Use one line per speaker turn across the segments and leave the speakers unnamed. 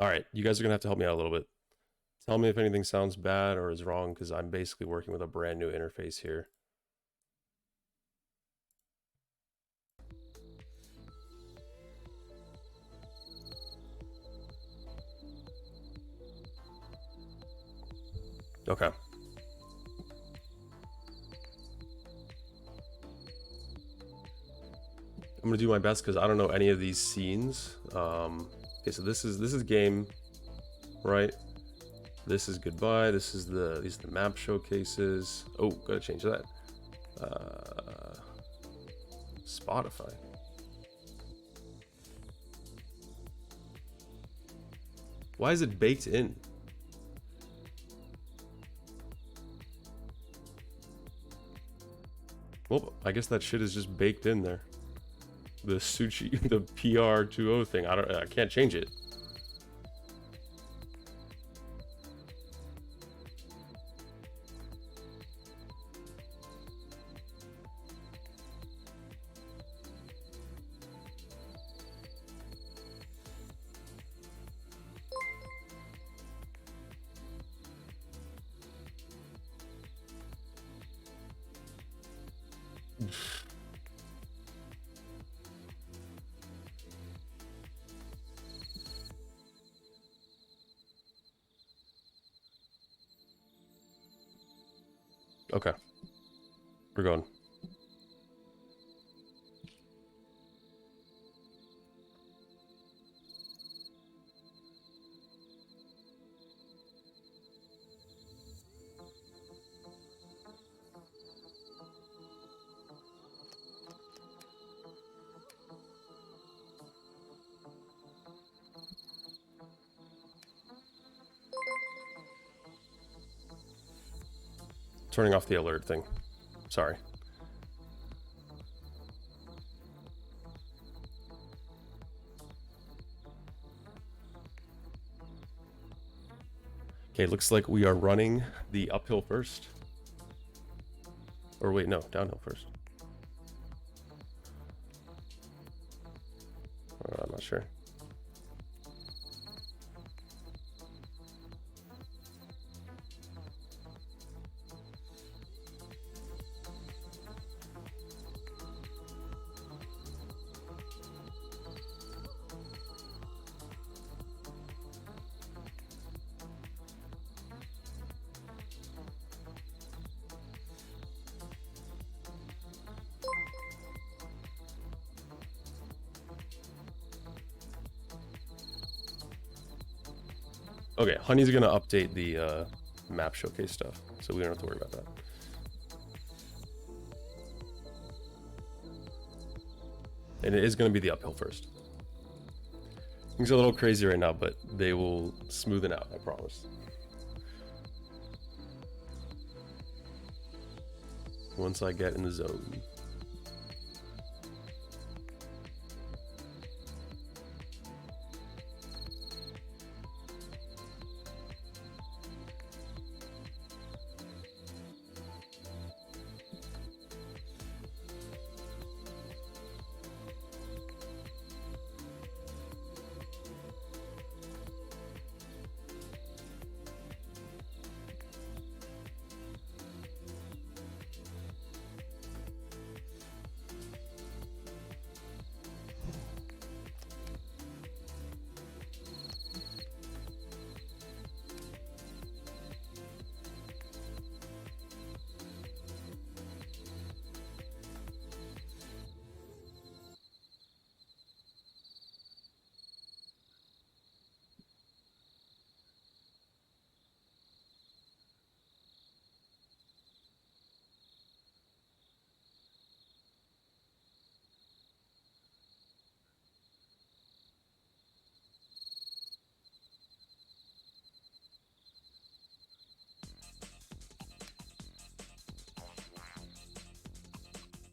All right, you guys are gonna have to help me out a little bit. Tell me if anything sounds bad or is wrong, because I'm basically working with a brand new interface here. Okay. I'm gonna do my best because I don't know any of these scenes. Okay, so this is game, right? This is goodbye. These are the map showcases. Oh, gotta change that. Spotify. Why is it baked in? Well, I guess that shit is just baked in there. The the PR20 thing. I can't change it. Okay, we're going. Turning off the alert thing. Sorry. Okay, looks like we are running the uphill first. Or wait, no, downhill first. I'm not sure. Okay, Honey's gonna update the map showcase stuff, so we don't have to worry about that. And it is gonna be the uphill first. Things are a little crazy right now, but they will smoothen out, I promise. Once I get in the zone.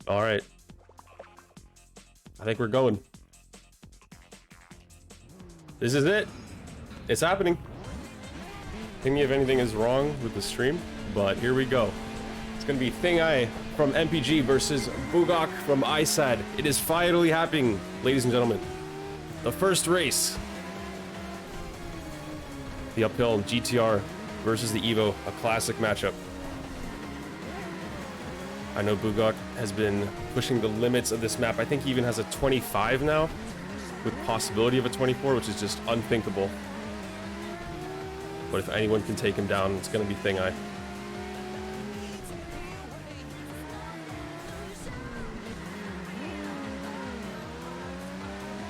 All right. I think we're going. This is it. It's happening. Ping me if anything is wrong with the stream, but here we go. It's gonna be Thing I from MPG versus Buhgok from ISAD. It is finally happening, ladies and gentlemen. The first race. The Uphill GTR versus the Evo, a classic matchup. I know Buhgok has been pushing the limits of this map. I think he even has a 25 now, with possibility of a 24, which is just unthinkable. But if anyone can take him down, it's going to be Thing Eye.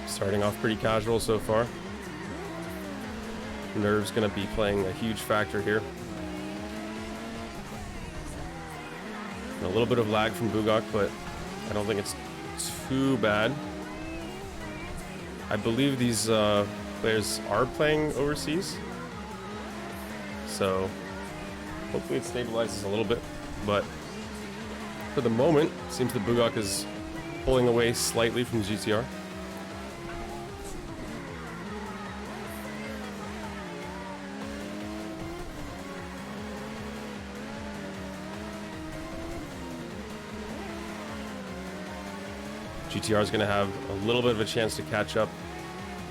Starting off pretty casual so far. Nerve's going to be playing a huge factor here. A little bit of lag from Buhgok, but I don't think it's too bad. I believe these players are playing overseas, so hopefully it stabilizes a little bit. But for the moment, it seems that Buhgok is pulling away slightly from GTR. GTR is going to have a little bit of a chance to catch up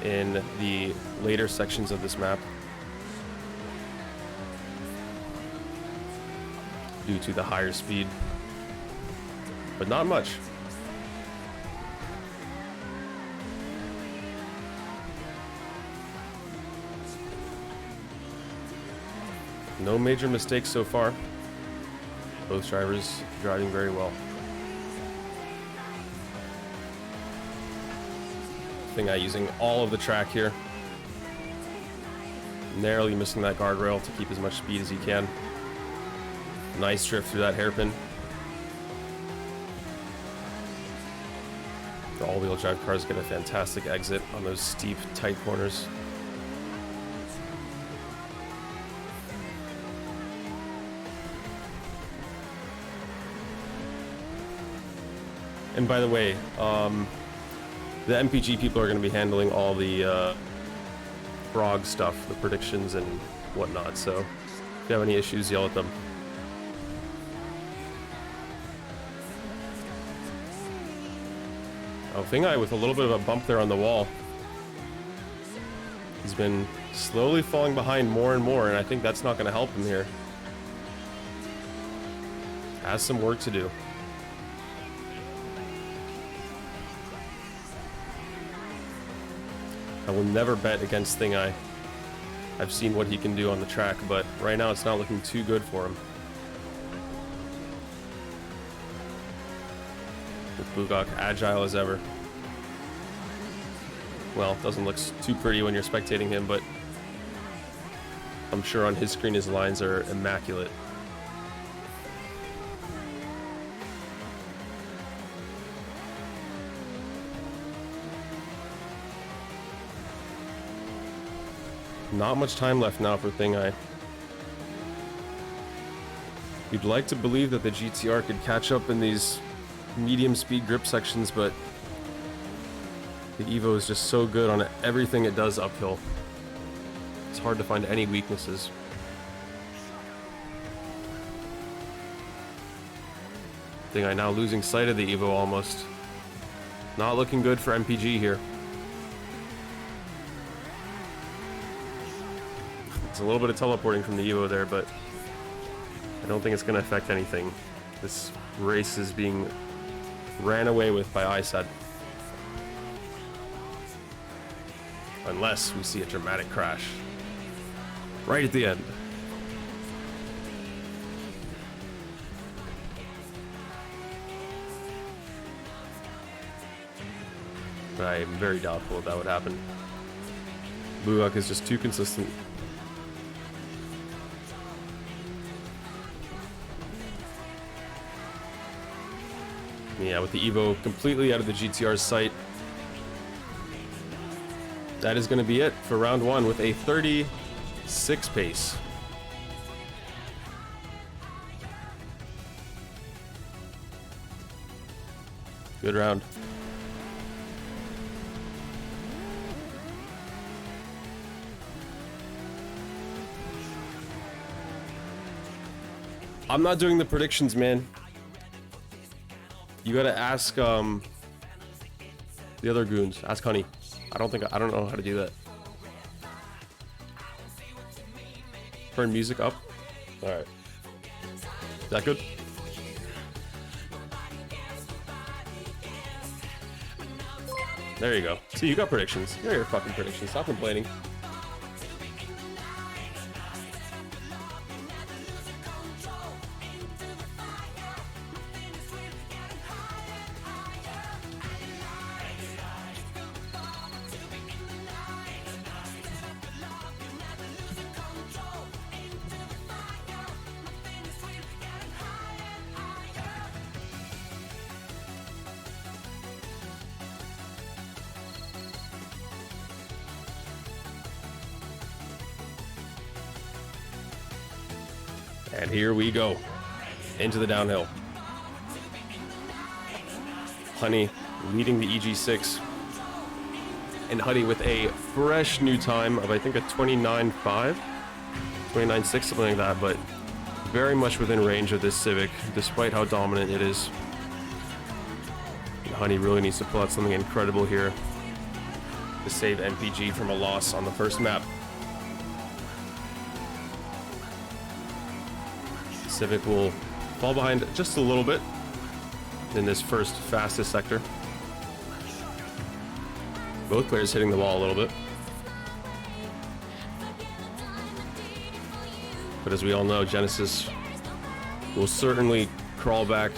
in the later sections of this map due to the higher speed, but not much. No major mistakes so far. Both drivers driving very well. Thing Eye using all of the track here. Narrowly missing that guardrail to keep as much speed as he can. Nice drift through that hairpin. The all-wheel drive cars get a fantastic exit on those steep, tight corners. And by the way, the MPG people are going to be handling all the frog stuff, the predictions and whatnot, so if you have any issues, yell at them. Oh, Thing Eye with a little bit of a bump there on the wall. He's been slowly falling behind more and more, and I think that's not going to help him here. Has some work to do. I will never bet against Thing Eye. I've seen what he can do on the track, but right now it's not looking too good for him. With Buhgok agile as ever. Well, doesn't look too pretty when you're spectating him, but I'm sure on his screen his lines are immaculate. Not much time left now for Thing Eye. You'd like to believe that the GTR could catch up in these medium speed grip sections, but the Evo is just so good on everything it does uphill. It's hard to find any weaknesses. Thing Eye now losing sight of the Evo almost. Not looking good for MPG here. It's a little bit of teleporting from the Evo there, but I don't think it's going to affect anything. This race is being ran away with by ISAD. Unless we see a dramatic crash. Right at the end. But I am very doubtful that would happen. Buhgok is just too consistent. Yeah, with the Evo completely out of the GTR's sight. That is going to be it for round one with a 36 pace. Good round. I'm not doing the predictions, man. You gotta ask the other goons. Ask Honey. I don't know how to do that. Turn music up. All right. Is that good? There you go. See, you got predictions. Here are your fucking predictions. Stop complaining. And here we go, into the downhill. Honey leading the EG6. And Honey with a fresh new time of, I think, a 29.5? 29.6, something like that, but very much within range of this Civic, despite how dominant it is. And Honey really needs to pull out something incredible here to save MPG from a loss on the first map. Civic will fall behind just a little bit in this first fastest sector. Both players hitting the wall a little bit. But as we all know, Genesis will certainly crawl back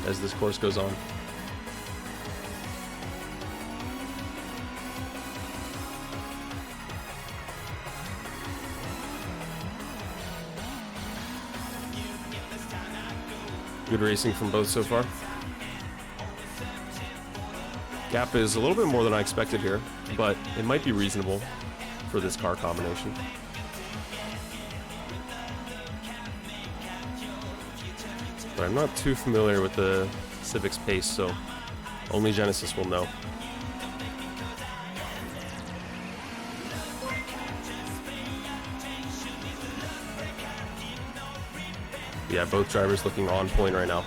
as this course goes on. Good racing from both so far. Gap is a little bit more than I expected here, but it might be reasonable for this car combination. But I'm not too familiar with the Civic's pace, so only Genesis will know. Yeah, both drivers looking on point right now.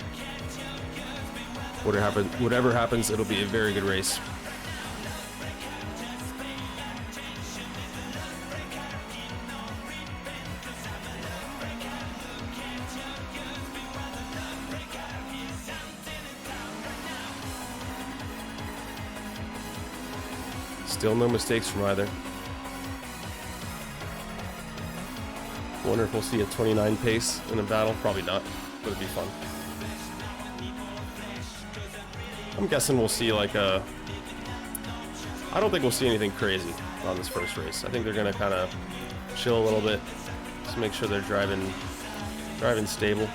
Whatever happens, it'll be a very good race. Still no mistakes from either. Wonder if we'll see a 29 pace in a battle. Probably not, but it'd be fun. I'm guessing we'll see like a... I don't think we'll see anything crazy on this first race. I think they're gonna kind of chill a little bit, just make sure they're driving stable.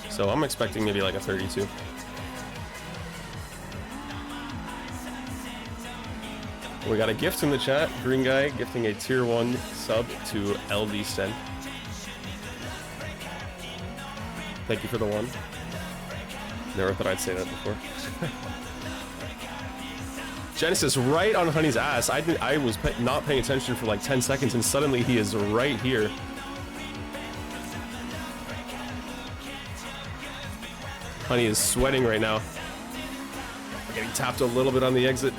So I'm expecting maybe like a 32. We got a gift in the chat. Green guy gifting a tier 1 sub to LD Sten. Thank you for the one. Never thought I'd say that before. Genesis right on Honey's ass. I was not paying attention for like 10 seconds and suddenly he is right here. Honey is sweating right now. Getting tapped a little bit on the exit.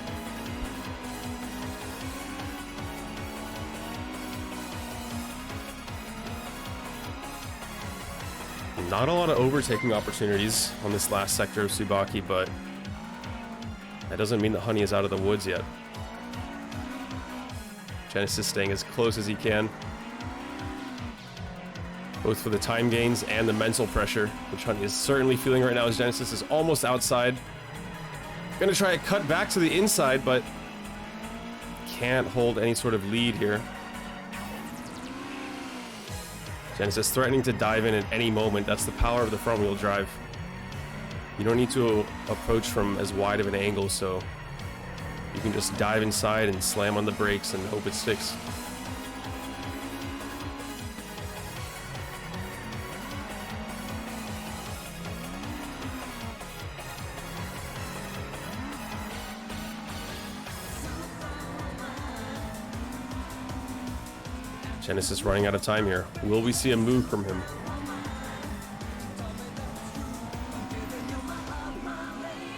Not a lot of overtaking opportunities on this last sector of Tsubaki, but that doesn't mean that Honey is out of the woods yet. Genesis staying as close as he can, both for the time gains and the mental pressure, which Honey is certainly feeling right now as Genesis is almost outside. Gonna try to cut back to the inside, but can't hold any sort of lead here. Genesis threatening to dive in at any moment. That's the power of the front wheel drive. You don't need to approach from as wide of an angle, so you can just dive inside and slam on the brakes and hope it sticks. Genesis running out of time here. Will we see a move from him?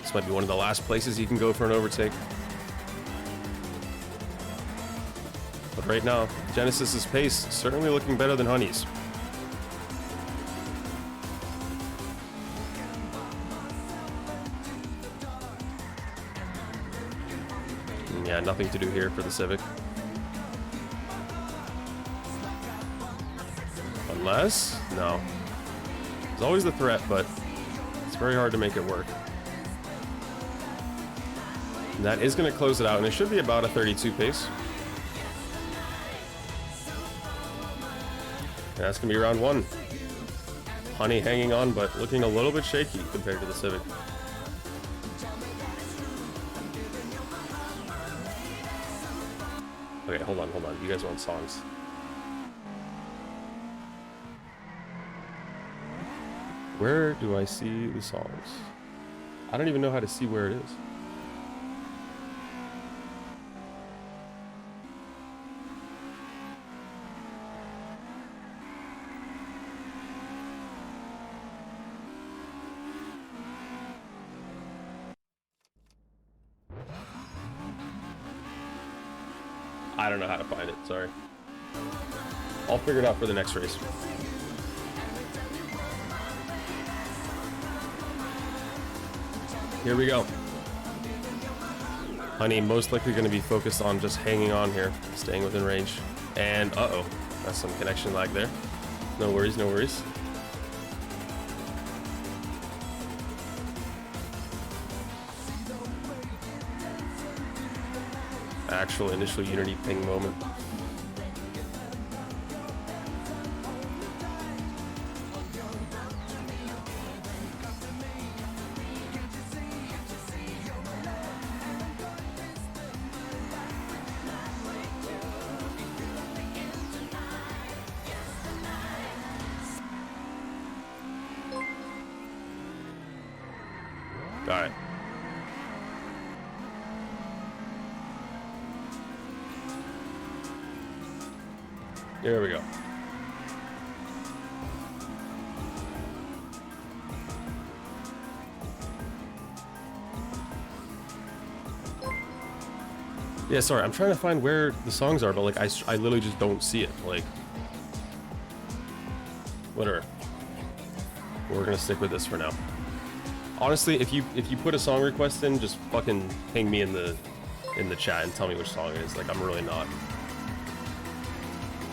This might be one of the last places he can go for an overtake. But right now, Genesis's pace certainly looking better than Honey's. Yeah, nothing to do here for the Civic. Unless, no. There's always the threat, but it's very hard to make it work. And that is going to close it out, and it should be about a 32 pace. And that's going to be round one. Honey hanging on, but looking a little bit shaky compared to the Civic. Okay, hold on. You guys want songs. Where do I see the songs? I don't even know how to see where it is. I don't know how to find it, sorry. I'll figure it out for the next race. Here we go. Honey most likely going to be focused on just hanging on here, staying within range. And uh-oh, that's some connection lag there. No worries, no worries. Actual initial Unity ping moment. All right. There we go. Yeah, sorry, I'm trying to find where the songs are, but like I literally just don't see it. Like, whatever. We're gonna stick with this for now. Honestly, if you put a song request in, just fucking ping me in the chat and tell me which song it is. Like, I'm really not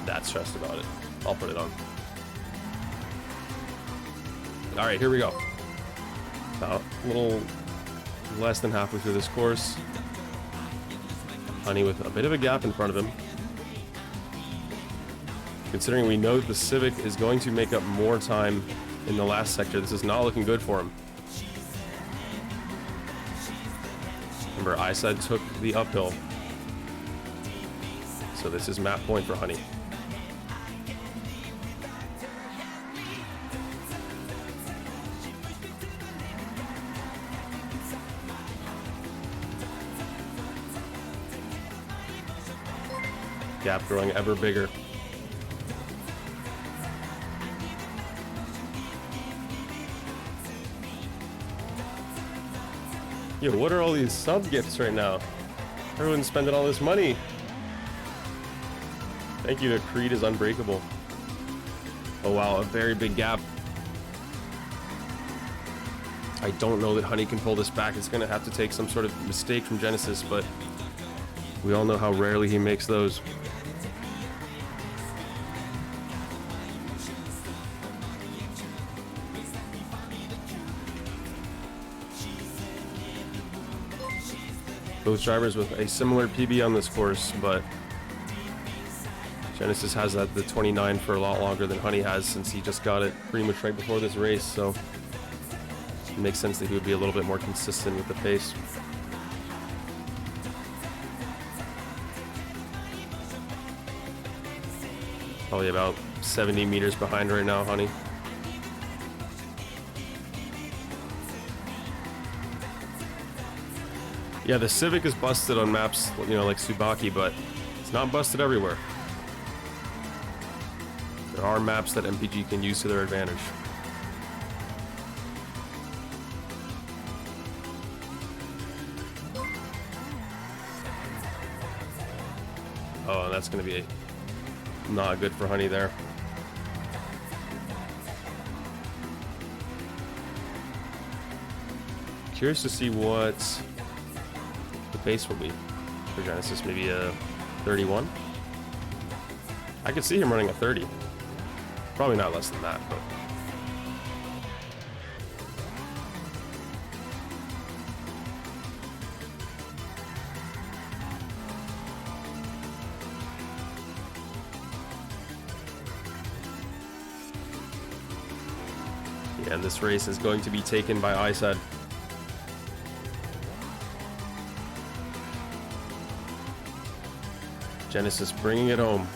that stressed about it. I'll put it on. All right, here we go. About a little less than halfway through this course. Honey with a bit of a gap in front of him. Considering we know the Civic is going to make up more time in the last sector, this is not looking good for him. Remember, I said took the uphill. So this is map point for Honey. Gap growing ever bigger. Yo, what are all these sub gifts right now? Everyone's spending all this money. Thank you to Creed is Unbreakable. Oh wow, a very big gap. I don't know that Honey can pull this back. It's gonna have to take some sort of mistake from Genesis, but we all know how rarely he makes those. Both drivers with a similar PB on this course, but Genesis has that the 29 for a lot longer than Honey has, since he just got it pretty much right before this race, so it makes sense that he would be a little bit more consistent with the pace. Probably about 70 meters behind right now, Honey. Yeah, the Civic is busted on maps, you know, like Tsubaki, but it's not busted everywhere. There are maps that MPG can use to their advantage. Oh, and that's going to be not good for Honey there. Curious to see what the pace will be for Genesis. Maybe a 31? I could see him running a 30. Probably not less than that, but... yeah, and this race is going to be taken by ISAD. Genesis bringing it home.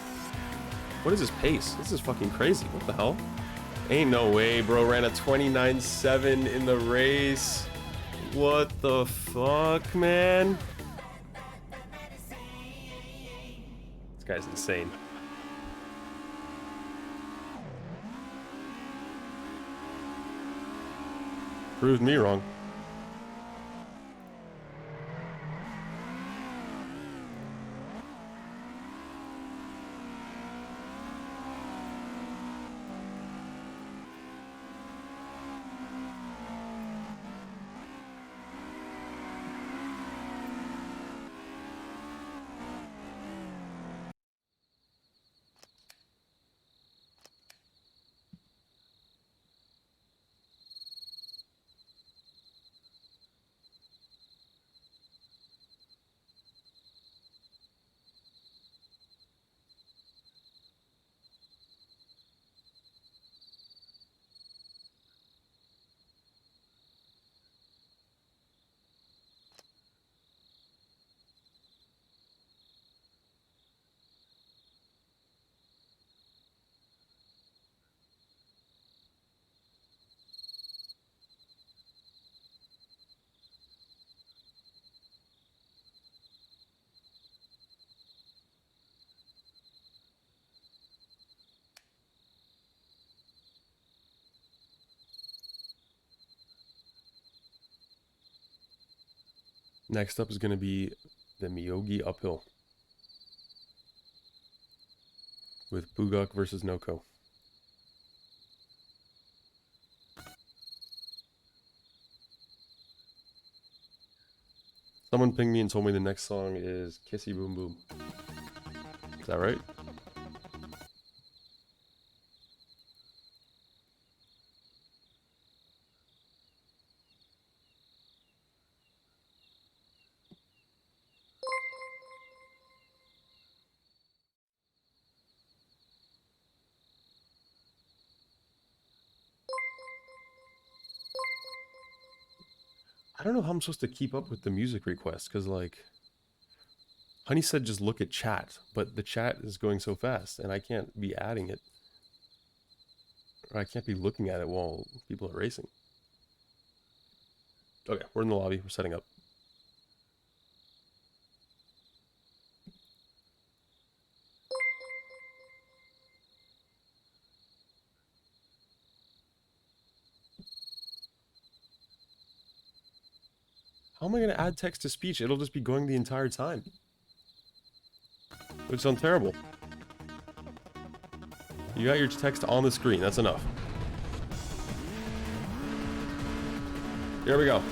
What is his pace? This is fucking crazy. What the hell? Ain't no way, bro. Ran a 29.7 in the race. What the fuck, man? This guy's insane. Proved me wrong. Next up is going to be the Myogi Uphill with Buhgok versus Noko. Someone pinged me and told me the next song is Kissy Boom Boom. Is that right? I don't know how I'm supposed to keep up with the music requests, because, like, Honey said just look at chat, but the chat is going so fast, and I can't be adding it. Or I can't be looking at it while people are racing. Okay, we're in the lobby, we're setting up. How am I going to add text to speech? It'll just be going the entire time. It would sound terrible. You got your text on the screen. That's enough. Here we go.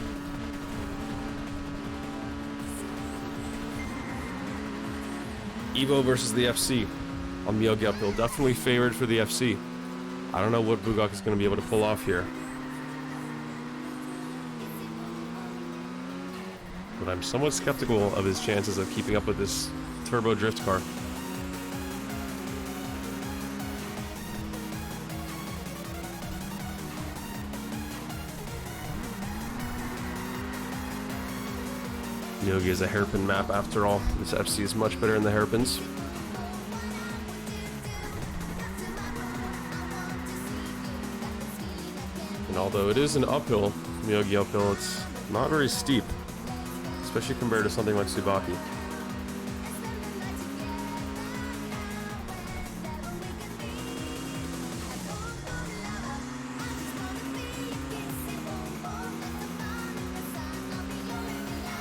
Evo versus the FC on Myogi Uphill. Definitely favored for the FC. I don't know what Buhgok is going to be able to pull off here. But I'm somewhat skeptical of his chances of keeping up with this turbo drift car. Myogi is a hairpin map after all. This FC is much better in the hairpins. And although it is an uphill, Myogi Uphill, it's not very steep. Especially compared to something like Tsubaki.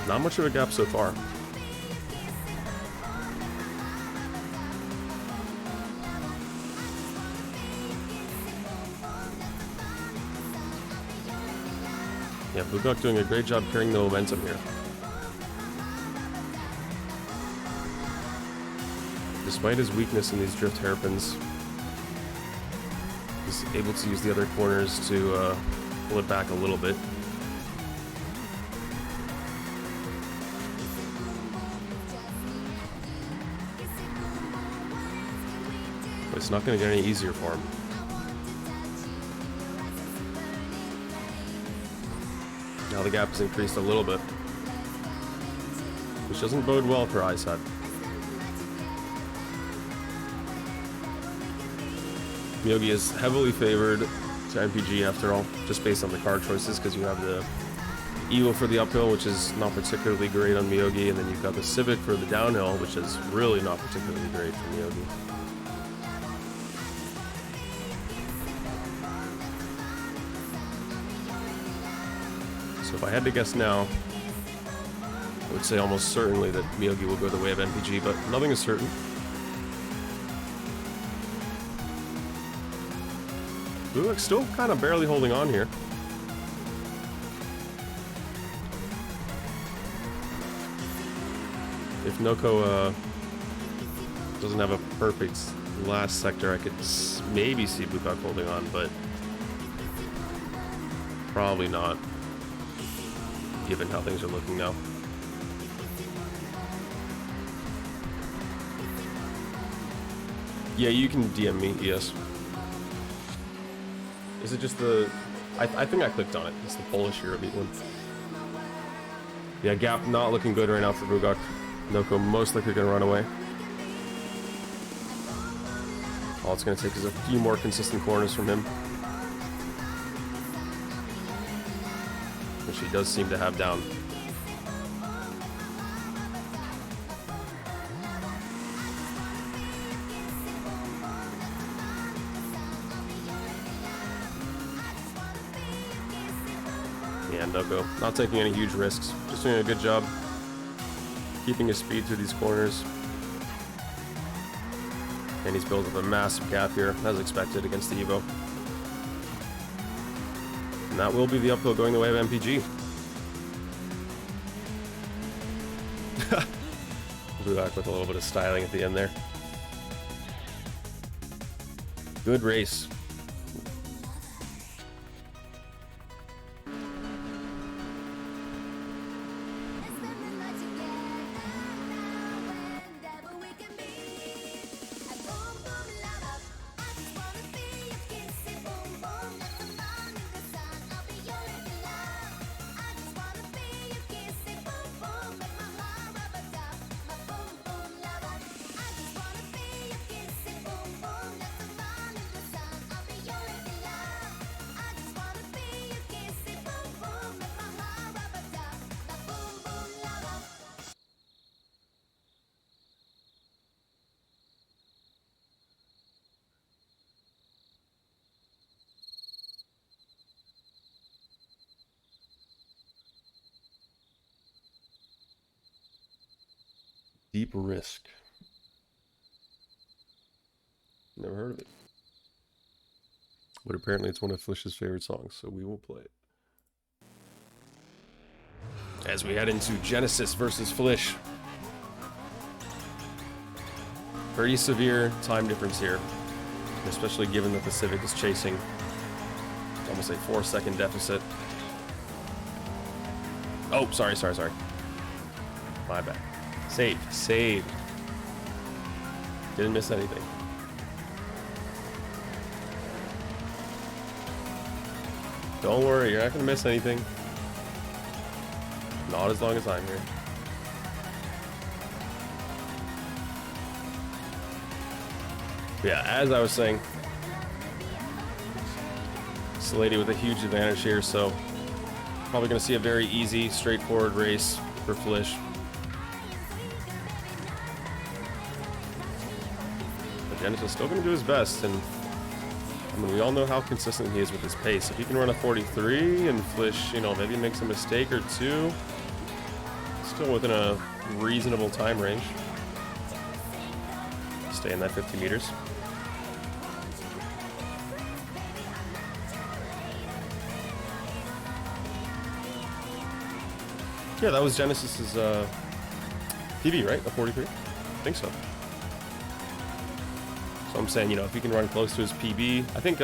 Not much of a gap so far. Yeah, Buhgok doing a great job carrying the momentum here. Despite his weakness in these drift hairpins, he's able to use the other corners to pull it back a little bit. But it's not going to get any easier for him. Now the gap has increased a little bit, which doesn't bode well for ISAT. Myogi is heavily favored to MPG after all, just based on the car choices, because you have the Evo for the uphill, which is not particularly great on Myogi, and then you've got the Civic for the downhill, which is really not particularly great for Myogi. So if I had to guess now, I would say almost certainly that Myogi will go the way of MPG, but nothing is certain. Buhgok still kind of barely holding on here. If Noko doesn't have a perfect last sector, I could maybe see Buhgok holding on, but probably not, given how things are looking now. Yeah, you can DM me, yes. Is it just the... I think I clicked on it. It's the Polish Eurobeat one. Yeah, gap not looking good right now for Buhgok. Noko most likely going to run away. All it's going to take is a few more consistent corners from him, which he does seem to have down. Yeah, Noko not taking any huge risks, just doing a good job keeping his speed through these corners. And he's built up a massive gap here, as expected, against the Evo. And that will be the uphill going the way of MPG. Buhgok with a little bit of styling at the end there. Good race. Deep Risk. Never heard of it. But apparently it's one of Flish's favorite songs, so we will play it. As we head into Genesis versus Flish. Pretty severe time difference here, especially given that the Civic is chasing almost a 4-second deficit. Oh, sorry. My bad. Saved. Didn't miss anything. Don't worry, you're not gonna miss anything. Not as long as I'm here. Yeah, as I was saying, it's a lady with a huge advantage here, so probably gonna see a very easy, straightforward race for Flish. Dennis is still going to do his best, and I mean, we all know how consistent he is with his pace. If he can run a 43 and Flish, maybe makes a mistake or two, still within a reasonable time range. Stay in that 50 meters. Yeah, that was Genesis's PB, right? The 43? I think so. So I'm saying, you know, if he can run close to his PB, I think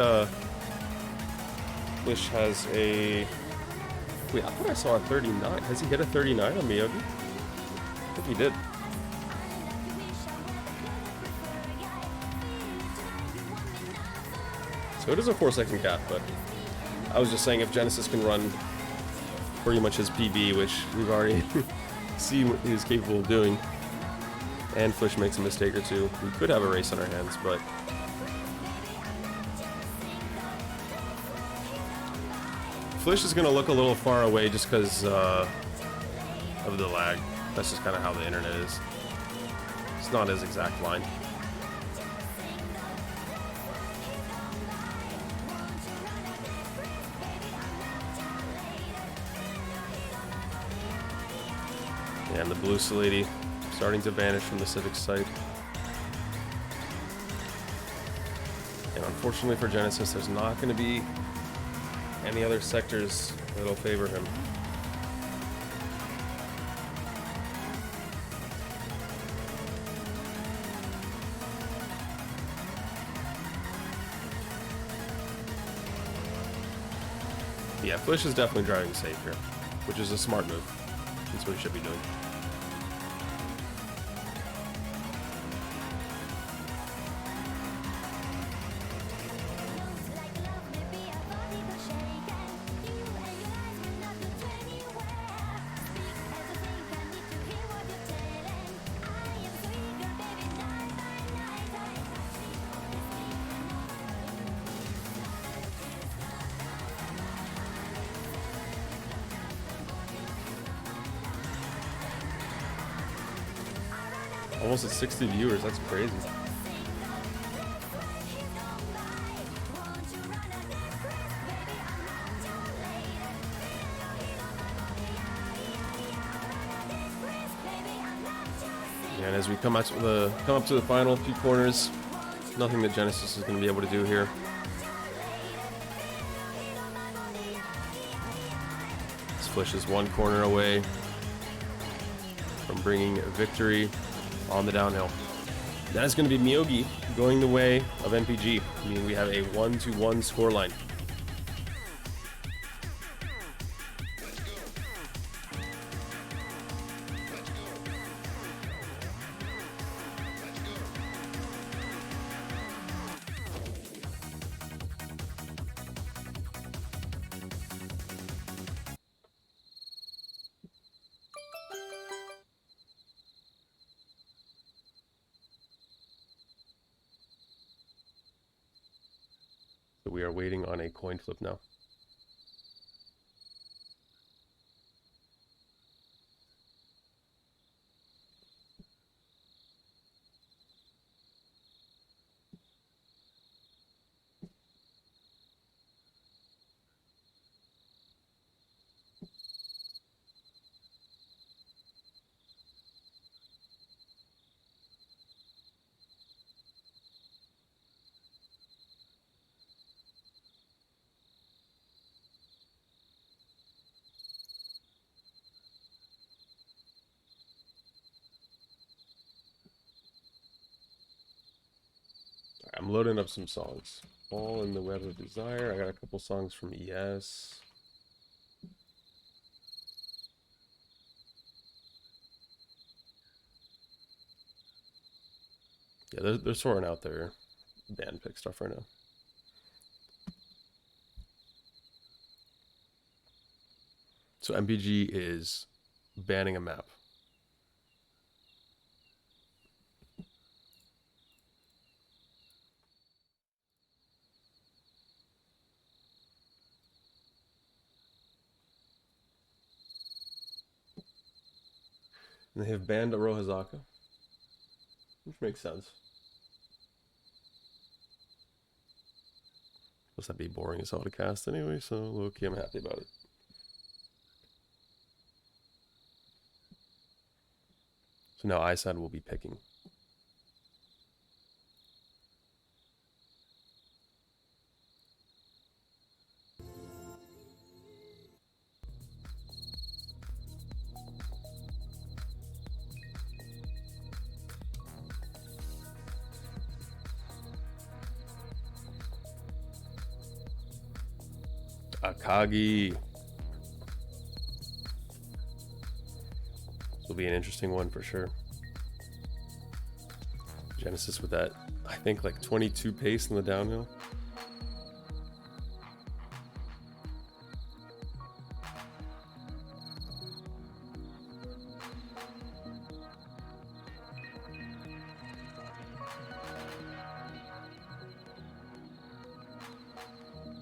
Wish has a... Wait, I thought I saw a 39. Has he hit a 39 on Myogi? I think he did. So it is a 4-second gap, but I was just saying if Genesis can run pretty much his PB, which we've already seen what he's capable of doing, and Flish makes a mistake or two, we could have a race on our hands, but Flish is going to look a little far away just because of the lag. That's just kind of how the internet is. It's not his exact line. And the blue lady starting to vanish from the Civic site. And unfortunately for Genesis, there's not going to be any other sectors that'll favor him. Yeah, Flish is definitely driving safe here, which is a smart move. That's what he should be doing. Almost at 60 viewers, that's crazy. And as we come up to the final few corners, nothing that Genesis is going to be able to do here. This Flish is one corner away from bringing victory on the downhill. That is going to be Myogi going the way of MPG. I mean, we have a 1-1 scoreline. So we are waiting on a coin flip now. I'm loading up some songs. All in the Web of Desire. I got a couple songs from ES. Yeah, they're sorting out their band pick stuff right now. So MPG is banning a map. And they have banned Arohazaka, which makes sense. Plus that'd be boring as hell to cast anyway, so low-key I'm happy about it. So now ISAD will be picking. Akagi. This will be an interesting one for sure. Genesis with that, I think, like 22 pace in the downhill.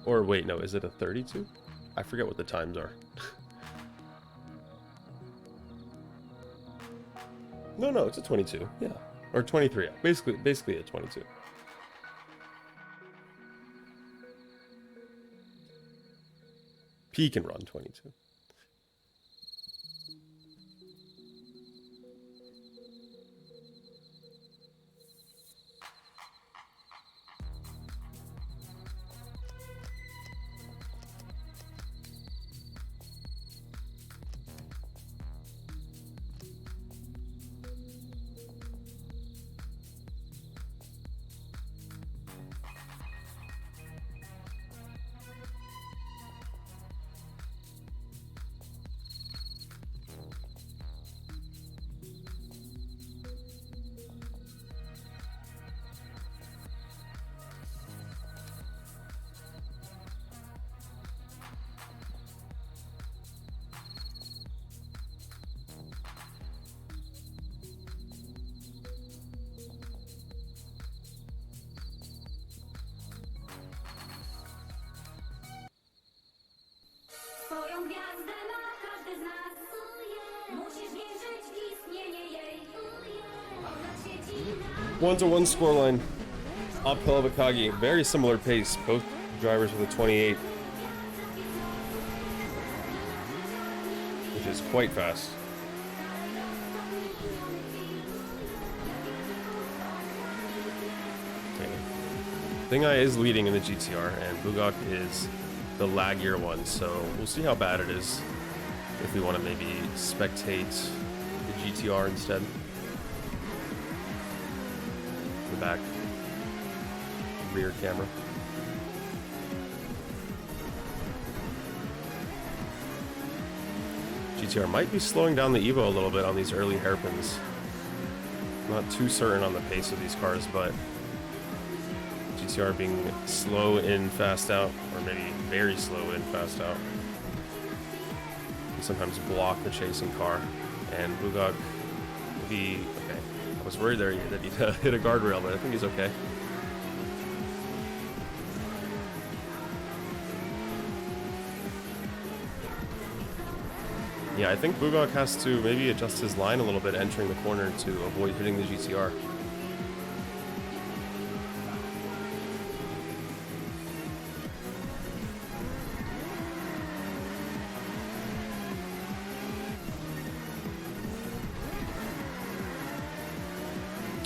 Or wait, no, is it a 32? I forget what the times are. No, it's a 22. Yeah. Or 23. Yeah. Basically a 22. P can run 22. One-to-one scoreline. Uphill of Akagi. Very similar pace. Both drivers with a 28. Which is quite fast. Okay. Thingai is leading in the GTR, and Buhgok is the laggier one, so we'll see how bad it is if we want to maybe spectate the GTR instead. The back rear camera. GTR might be slowing down the Evo a little bit on these early hairpins. Not too certain on the pace of these cars, but GTR being slow in, fast out, or maybe very slow in, fast out, can sometimes block the chasing car. And Buhgok will be okay. I was worried there that he'd hit a guardrail, but I think he's okay. Yeah, I think Buhgok has to maybe adjust his line a little bit entering the corner to avoid hitting the GTR.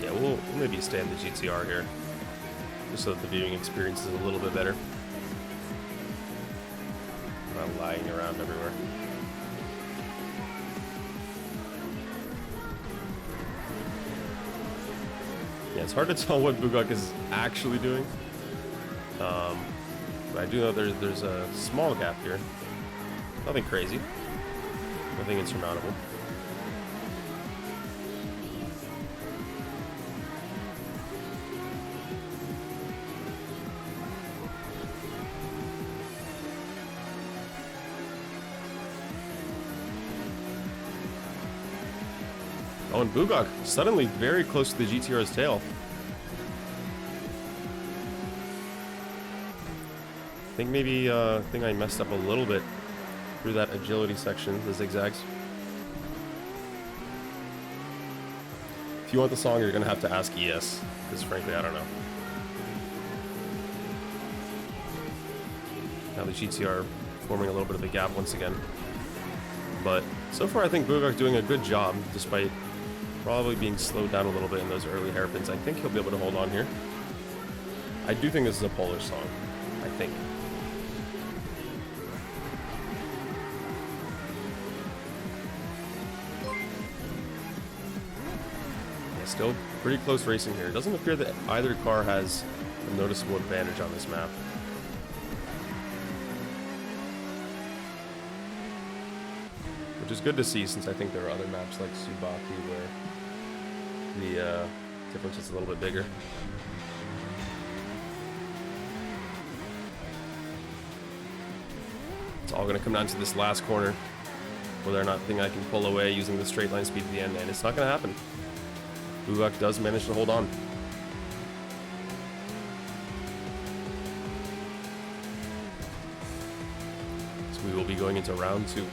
Yeah, we'll maybe stay in the GTR here, just so that the viewing experience is a little bit better. Not lying around everywhere. Yeah, it's hard to tell what Buhgok is actually doing. But I do know there's a small gap here. Nothing crazy. Nothing insurmountable. Oh, and Buhgok suddenly very close to the GTR's tail. I think maybe I messed up a little bit through that agility section, the zigzags. If you want the song, you're gonna have to ask ES, because frankly, I don't know. Now the GTR forming a little bit of a gap once again. But so far, I think Buhgok doing a good job, despite probably being slowed down a little bit in those early hairpins. I think he'll be able to hold on here. I do think this is a Polish song. I think. Yeah, still pretty close racing here. It doesn't appear that either car has a noticeable advantage on this map. which is good to see since I think there are other maps like Tsubaki where the difference is a little bit bigger. It's all going to come down to this last corner, whether or not I can pull away using the straight line speed at the end, and it's not going to happen. Buhgok does manage to hold on. So we will be going into round 2.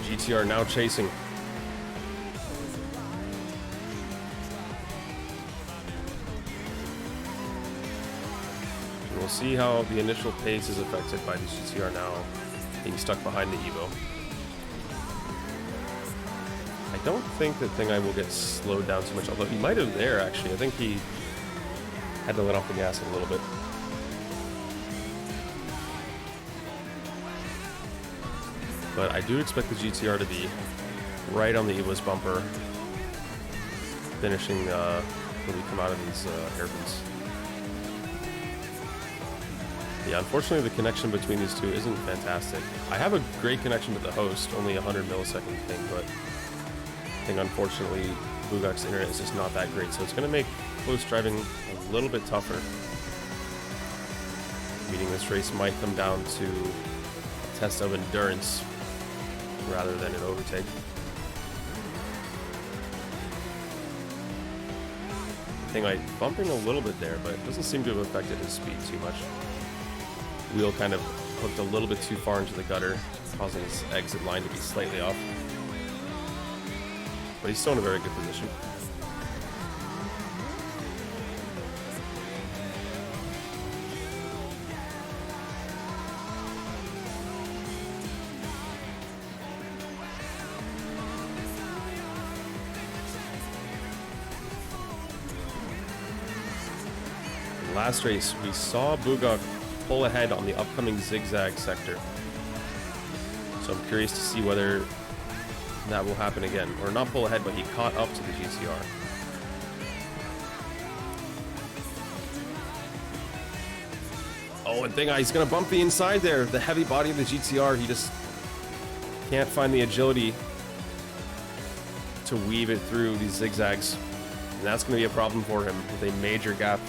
GTR now chasing. And we'll see how the initial pace is affected by the GTR now being stuck behind the Evo. I don't think that Thing Eye will get slowed down too much, although he might have there actually. I think he had to let off the gas a little bit. But I do expect the GTR to be right on the Evo's bumper, finishing when we come out of these hairpins. Yeah, unfortunately the connection between these two isn't fantastic. I have a great connection with the host, only 100 millisecond thing, but I think unfortunately Buhgok's internet is just not that great, so it's going to make close driving a little bit tougher. Meaning this race might come down to a test of endurance rather than an overtake. Thing like bumping a little bit there, but it doesn't seem to have affected his speed too much. Wheel kind of hooked a little bit too far into the gutter, causing his exit line to be slightly off. But he's still in a very good position. Last race, we saw Buhgok pull ahead on the upcoming zigzag sector. So I'm curious to see whether that will happen again. Or not pull ahead, but he caught up to the GTR. Oh, and Thing Eye, he's going to bump the inside there. The heavy body of the GTR, he just can't find the agility to weave it through these zigzags. And that's going to be a problem for him with a major gap.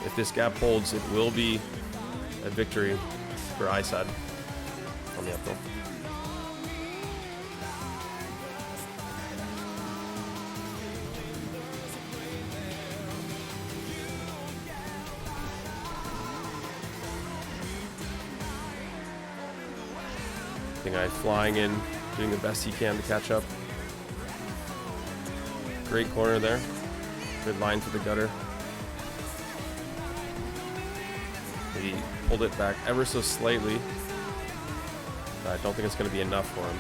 If this gap holds, it will be a victory for ISAD on the uphill. Thing Eye flying in, doing the best he can to catch up. Great corner there. Good line to the gutter. He pulled it back ever so slightly. I don't think it's going to be enough for him.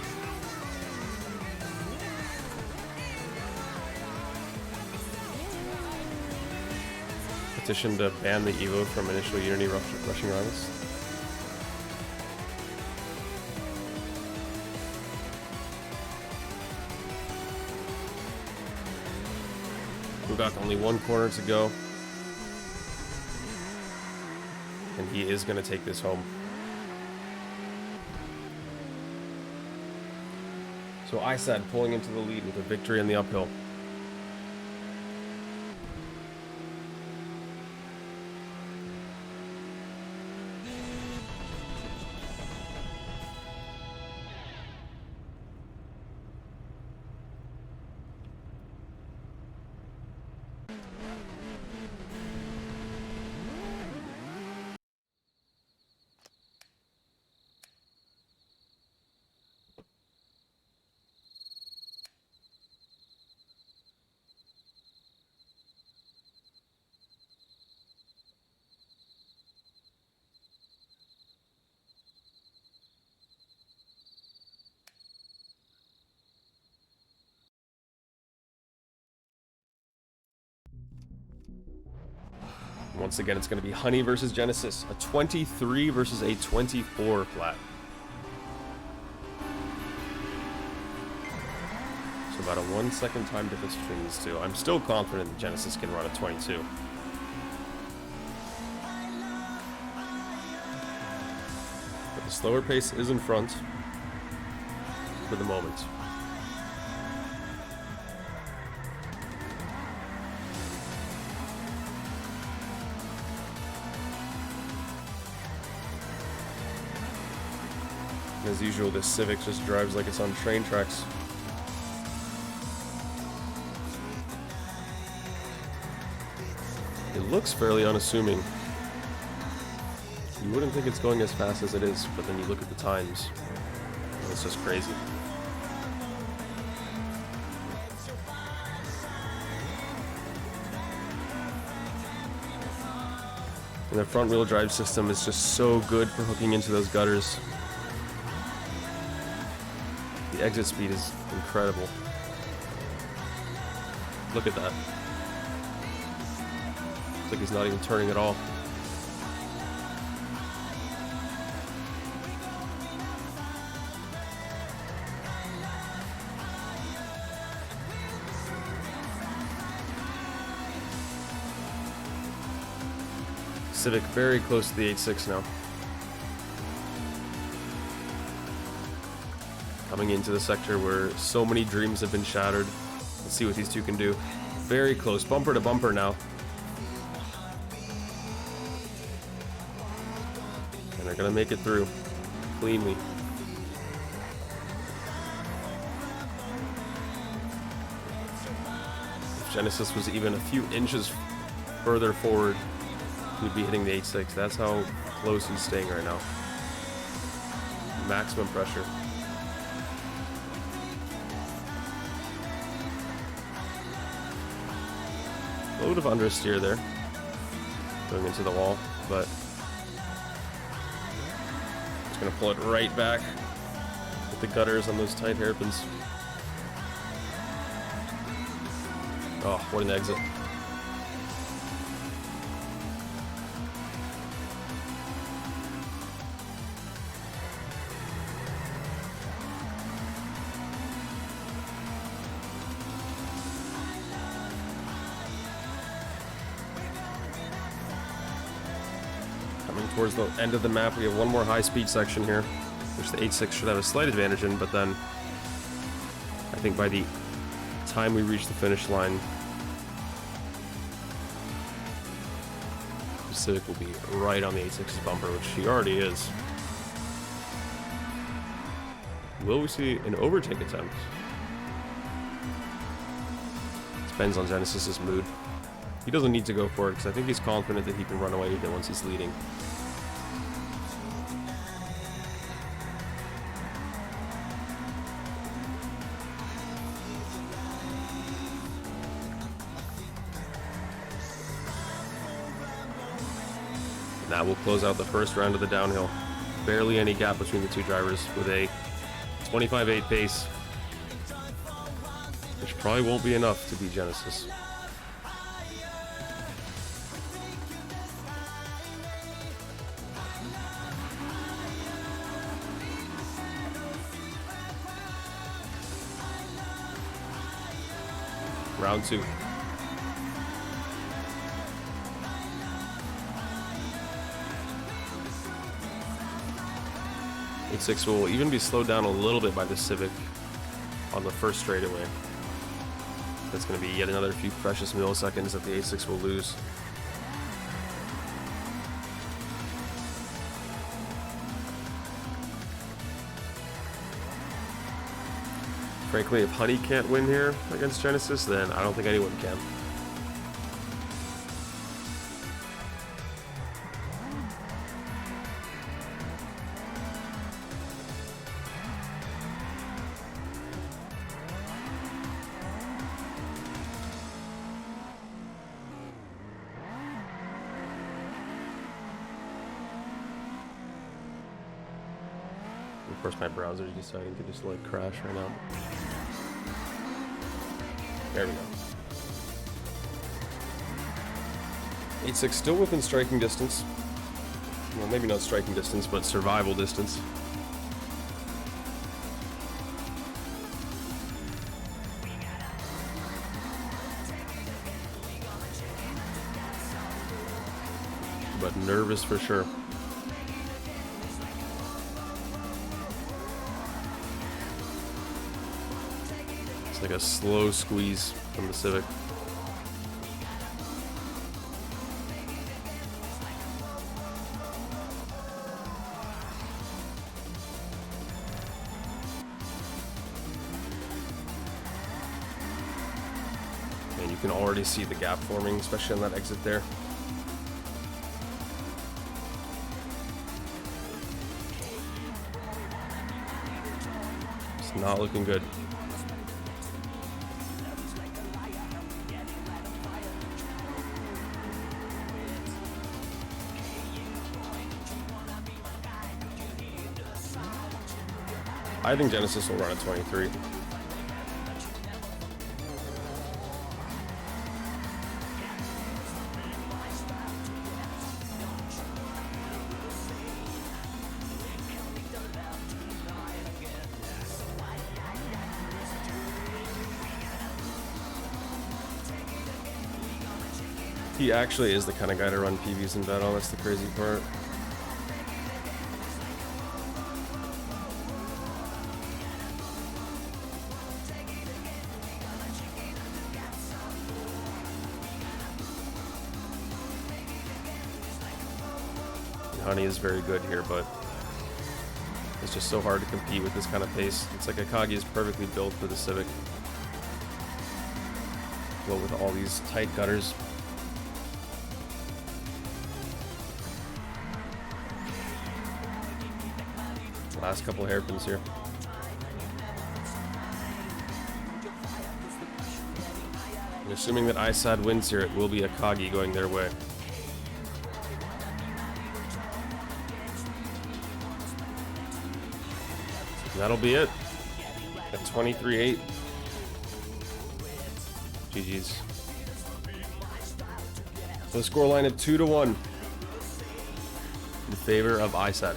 Petition to ban the Evo from initial Unity rushing runs. Buhgok only one corner to go. And he is going to take this home. So ISAD pulling into the lead with a victory on the uphill. Once again, it's going to be Honey versus Genesis. A 23 versus a 24 flat. So about a 1 second time difference between these two. I'm still confident that Genesis can run a 22. But the slower pace is in front for the moment. As usual, this Civic just drives like it's on train tracks. It looks fairly unassuming. You wouldn't think it's going as fast as it is, but then you look at the times, and it's just crazy. And the front wheel drive system is just so good for hooking into those gutters. The exit speed is incredible. Look at that. Looks like he's not even turning at all. Civic very close to the 8.6 now. Coming into the sector where so many dreams have been shattered. Let's see what these two can do. Very close, bumper to bumper now. And they're gonna make it through cleanly. If Genesis was even a few inches further forward, he'd be hitting the 8.6. That's how close he's staying right now. Maximum pressure. A little bit of understeer there, going into the wall, but it's going to pull it right back with the gutters on those tight hairpins. Oh, what an exit. Towards the end of the map, we have one more high-speed section here, which the 8.6 should have a slight advantage in, but then I think by the time we reach the finish line, the Civic will be right on the 8.6's bumper, which he already is. Will we see an overtake attempt? Depends on Genesis's mood. He doesn't need to go for it, because I think he's confident that he can run away with it once he's leading. That will close out the first round of the downhill. Barely any gap between the two drivers with a 25.8 pace, which probably won't be enough to beat Genesis. Round two. 8.6 will even be slowed down a little bit by the Civic on the first straightaway. That's going to be yet another few precious milliseconds that the 8.6 will lose. Frankly, if Honey can't win here against Genesis, then I don't think anyone can. Of course, my browser is deciding to just like crash right now. There we go. 8-6 still within striking distance. Well, maybe not striking distance, but survival distance. But nervous for sure. It's like a slow squeeze from the Civic. And you can already see the gap forming, especially on that exit there. It's not looking good. I think Genesis will run at 23. He actually is the kind of guy to run PBs in battle. That's the crazy part. Honey is very good here, but it's just so hard to compete with this kind of pace. It's like Akagi is perfectly built for the Civic. Well, with all these tight gutters. Last couple hairpins here. And assuming that ISAD wins here, it will be Akagi going their way. And that'll be it. At 23-8. GG's. So the scoreline at 2-1 in favor of ISAD.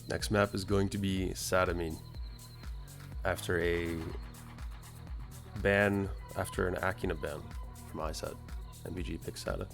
Next map is going to be Sadamine. After a ban, after an Akina ban from ISAD. MBG picks Sada.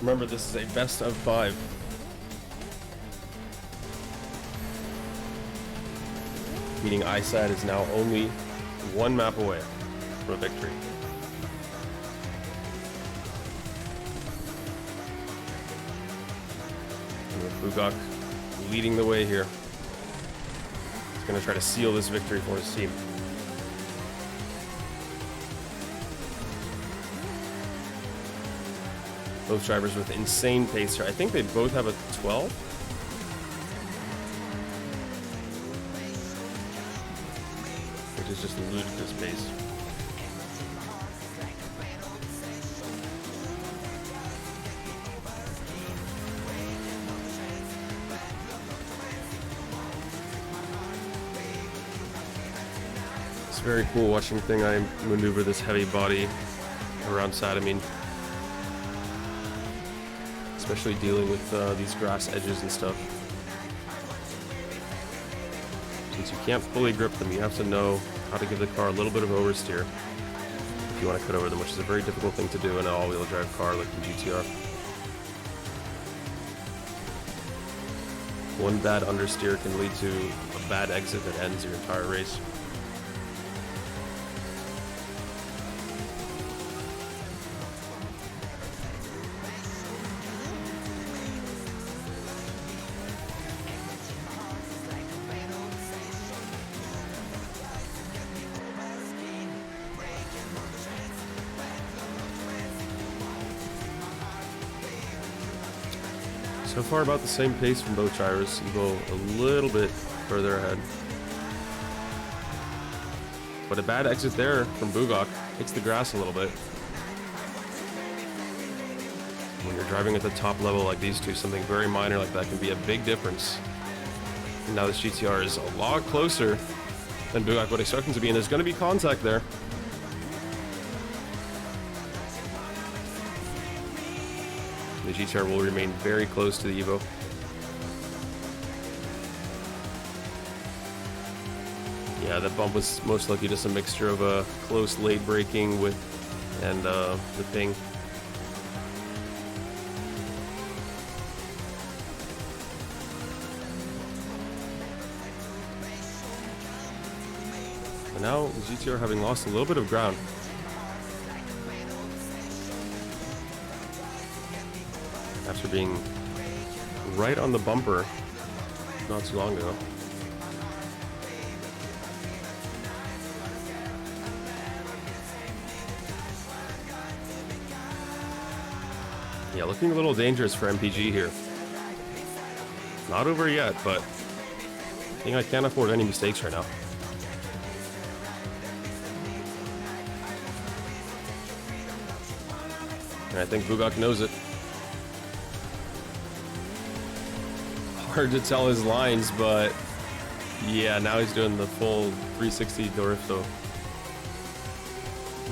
Remember, this is a best of 5. Meaning ISAD is now only one map away from a victory. And with Buhgok leading the way here. He's going to try to seal this victory for his team. Both drivers with insane pace here. I think they both have a 12. Which is just a ludicrous pace. It's very cool watching Thing Eye maneuver this heavy body around Sadamine. Especially dealing with these grass edges and stuff. Since you can't fully grip them, you have to know how to give the car a little bit of oversteer if you want to cut over them, which is a very difficult thing to do in an all-wheel drive car like the GTR. One bad understeer can lead to a bad exit that ends your entire race. So far about the same pace from both drivers. You go a little bit further ahead. But a bad exit there from Buhgok hits the grass a little bit. When you're driving at the top level like these two, something very minor like that can be a big difference. And now this GTR is a lot closer than Buhgok would expect him to be, and there's going to be contact there. The GTR will remain very close to the Evo. Yeah, that bump was most likely just a mixture of a close late braking with and the thing. And now the GTR having lost a little bit of ground. After being right on the bumper not too long ago. Yeah, looking a little dangerous for MPG here. Not over yet, but I think I can't afford any mistakes right now. And I think Buhgok knows it. Hard to tell his lines, but yeah, now he's doing the full 360 drift though.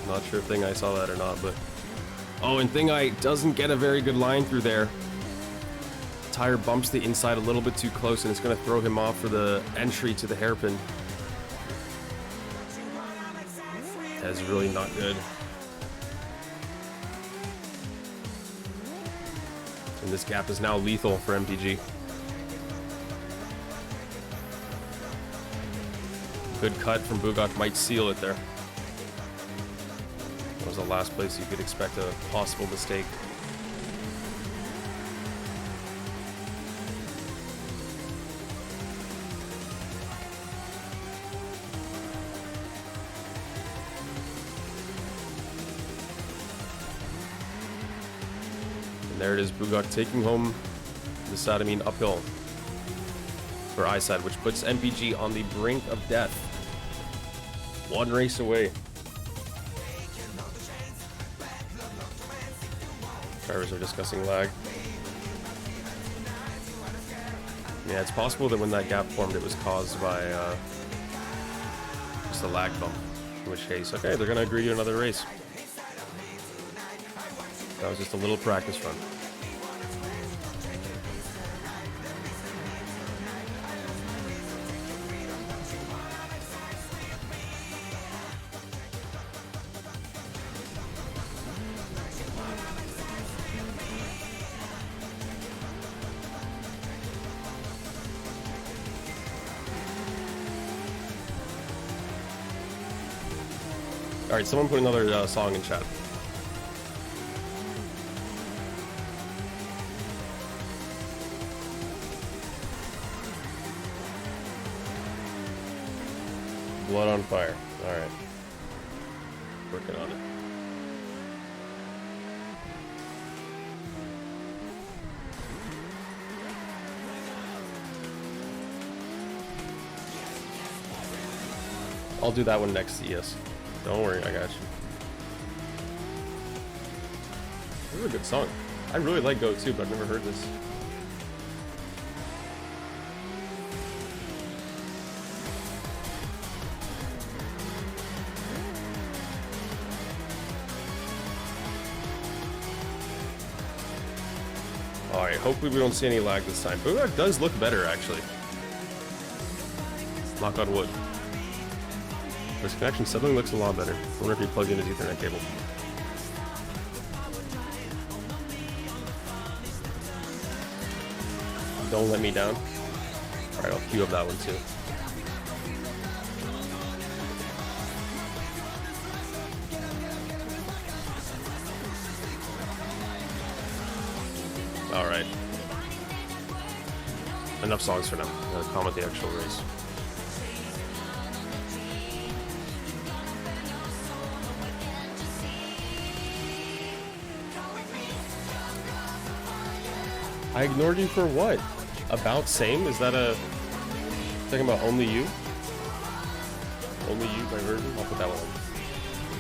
Not sure if Thing Eye saw that or not, but oh, and Thing Eye doesn't get a very good line through there. Tire bumps the inside a little bit too close, and it's going to throw him off for the entry to the hairpin. That's really not good. And this gap is now lethal for MPG. Good cut from Buhgok might seal it there. That was the last place you could expect a possible mistake. And there it is, Buhgok taking home the Sadamine Uphill for eyesight, which puts MPG on the brink of death. One race away. Drivers are discussing lag. Yeah, it's possible that when that gap formed, it was caused by just a lag bump. In which case, okay, they're going to agree to another race. That was just a little practice run. Alright, someone put another song in chat. blood on fire. Alright. Working on it. I'll do that one next CS. Don't worry, I got you. This is a good song. I really like Go too, but I've never heard this. Alright, hopefully we don't see any lag this time. But it does look better, actually. Knock on wood. This connection suddenly looks a lot better. I wonder if he plugged in his Ethernet cable. Don't let me down. Alright, I'll queue up that one too. Alright. Enough songs for now. I'm gonna comment the actual race. I ignored you for what? About same? Is that a... talking about only you? Only you, my version? I'll put that one in.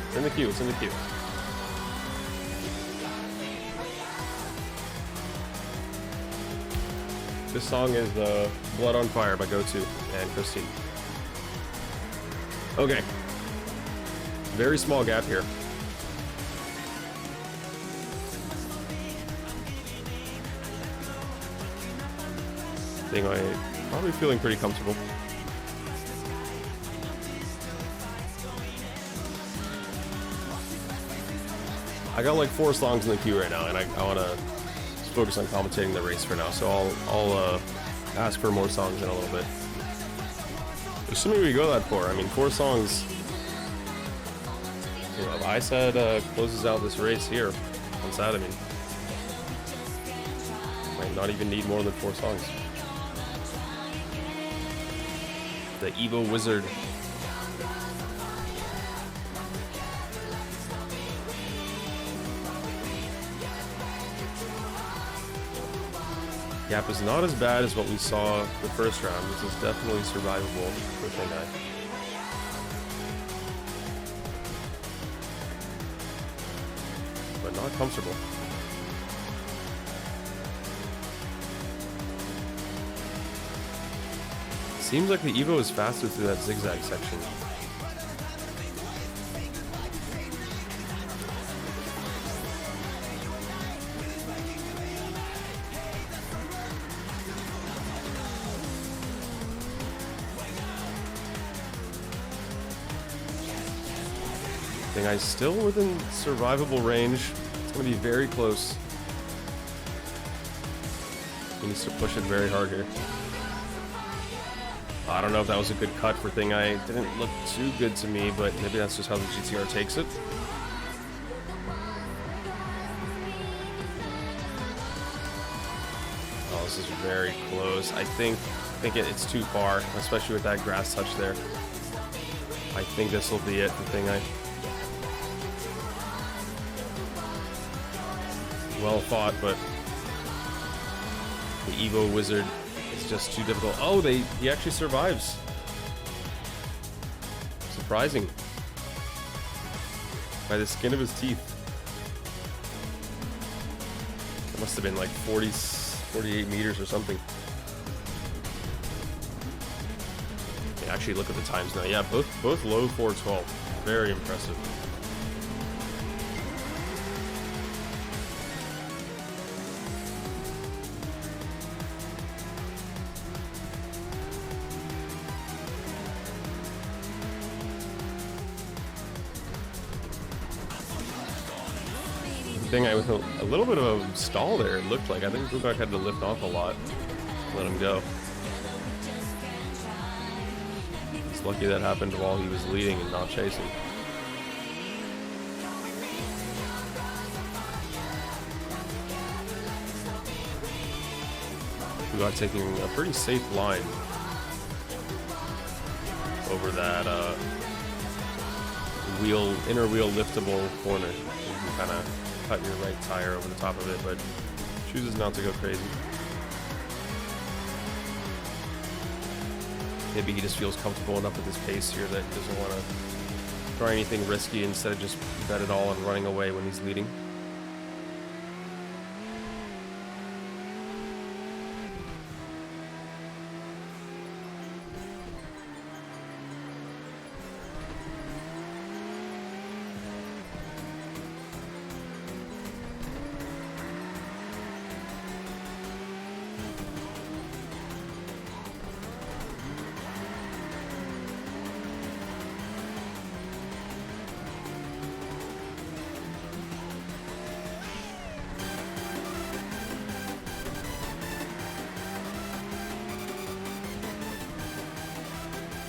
It's in the queue, it's in the queue. This song is Blood on Fire by GoTo and Christine. Okay. Very small gap here. I'm probably feeling pretty comfortable. I got like 4 songs in the queue right now, and I want to focus on commentating the race for now. So I'll ask for more songs in a little bit. Assuming we go that far. I mean, 4 songs. You know, I said closes out this race here on Sadamine. Might not even need more than 4 songs. The Evo Wizard. Gap is not as bad as what we saw the first round. This is definitely survivable for Shanghai. But not comfortable. Seems like the Evo is faster through that zigzag section. Thing still within survivable range. It's going to be very close. He needs to push it very hard here. I don't know if that was a good cut for Thing I. Didn't look too good to me, but maybe that's just how the GTR takes it. Oh, this is very close. I think it's too far, especially with that grass touch there. I think this will be it for Thing I. Well fought, but the Evo Wizard is just too difficult. Oh, he actually survives. Surprising. By the skin of his teeth. It must have been like 48 meters or something. Yeah, actually look at the times now. Yeah, both low 412. Very impressive. With a little bit of a stall there, it looked like. I think Buhgok had to lift off a lot. Let him go. It's lucky that happened while he was leading and not chasing. Buhgok taking a pretty safe line. over that inner wheel liftable corner. You can kind of cut your right tire over the top of it, but chooses not to go crazy. Maybe he just feels comfortable enough with his pace here that he doesn't want to try anything risky, instead of just bet it all on running away when he's leading.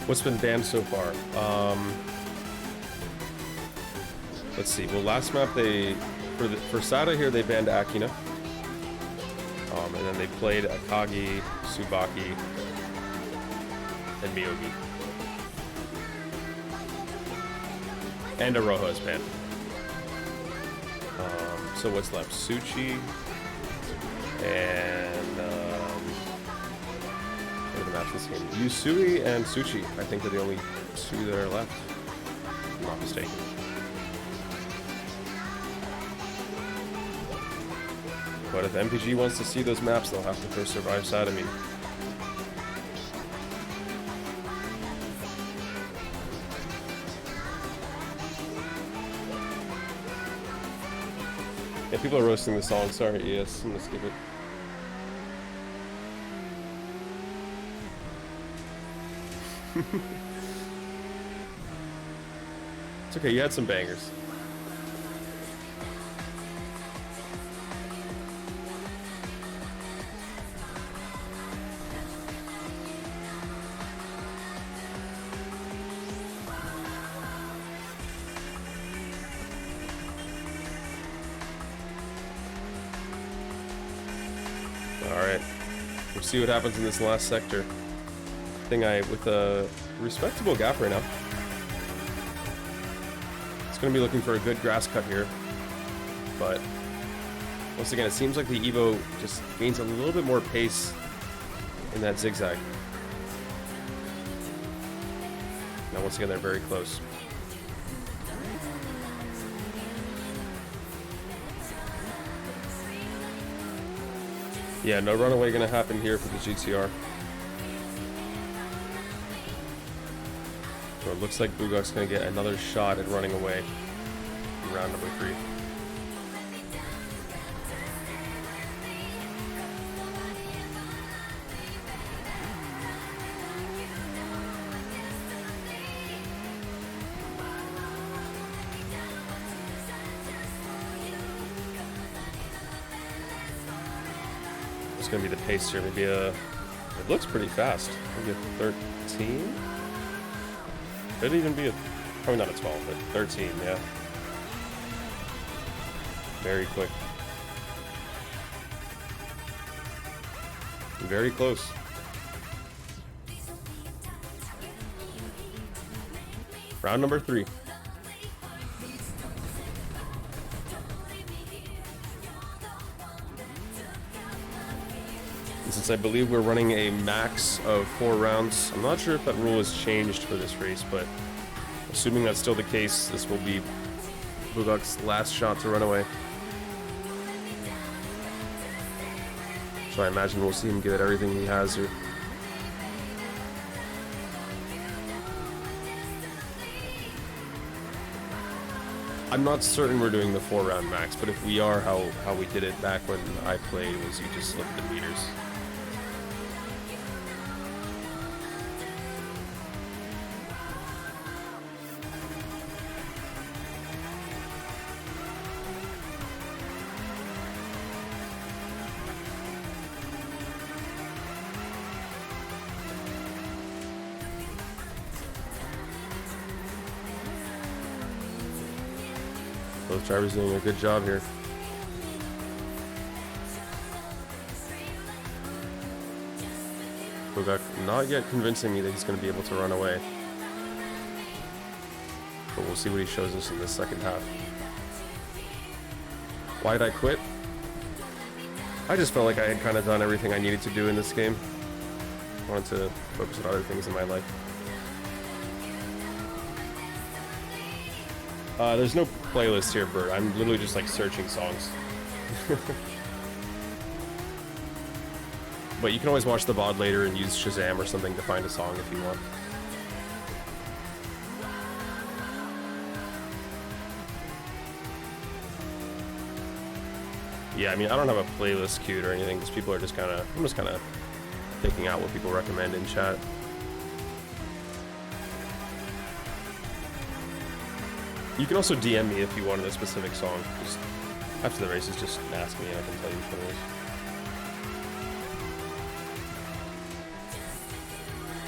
What's been banned so far? Let's see. Well, last map for Sada here they banned Akina, and then they played Akagi, Tsubaki, and Myogi, and Aroha is banned. So what's left? Tsuchi and match this game. Yusui and Tsuchi, I think, are the only two that are left, if I'm not mistaken. But if MPG wants to see those maps, they'll have to first survive Sadamine. Yeah, people are roasting the song. Sorry, yes, I'm gonna skip it. It's okay, you had some bangers. Alright, we'll see what happens in this last sector. With a respectable gap right now. It's going to be looking for a good grass cut here, but once again, it seems like the Evo just gains a little bit more pace in that zigzag. Now, once again, they're very close. Yeah, no runaway going to happen here for the GTR. So it looks like Buhgok's going to get another shot at running away in round number 3. It's going to be the pace here. Maybe it looks pretty fast. Maybe a 13? Could even be probably not a 12, but 13, yeah. Very quick. Very close. Round number 3. And since I believe we're running a max of 4 rounds, I'm not sure if that rule has changed for this race, but assuming that's still the case, this will be Buhgok's last shot to run away. So I imagine we'll see him give it everything he has here. I'm not certain we're doing the 4-round max, but if we are, how we did it back when I played was you just look at the meters. Both drivers doing a good job here. Buhgok not yet convincing me that he's going to be able to run away. but we'll see what he shows us in the second half. Why did I quit? I just felt like I had kind of done everything I needed to do in this game. I wanted to focus on other things in my life. There's no playlist here, Bert. I'm literally just like searching songs. But you can always watch the VOD later and use Shazam or something to find a song if you want. Yeah, I mean, I don't have a playlist queued or anything because people are just kind of, I'm just kind of picking out what people recommend in chat. You can also DM me if you wanted a specific song. Just after the races, just ask me and I can tell you which one it is.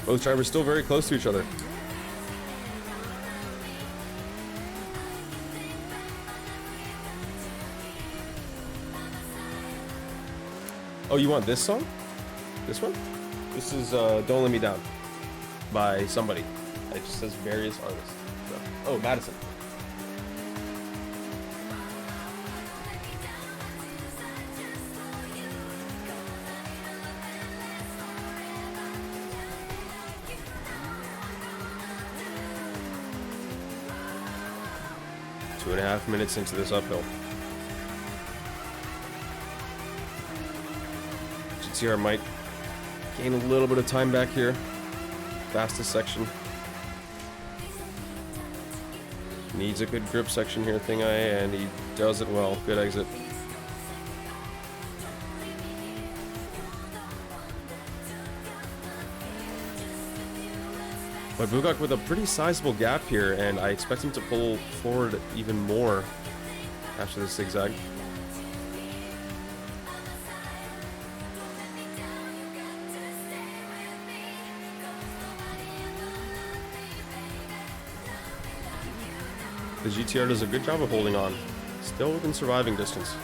Both drivers still very close to each other. Oh, you want this song? This one? This is Don't Let Me Down by somebody. It just says various artists. So. Oh, Madison. Two and a half minutes into this uphill. GTR might gain a little bit of time back here. Fastest section. Needs a good grip section here, Thing Eye, and he does it well. Good exit. But Buhgok with a pretty sizable gap here, and I expect him to pull forward even more after this zigzag. The GTR does a good job of holding on, still within surviving distance.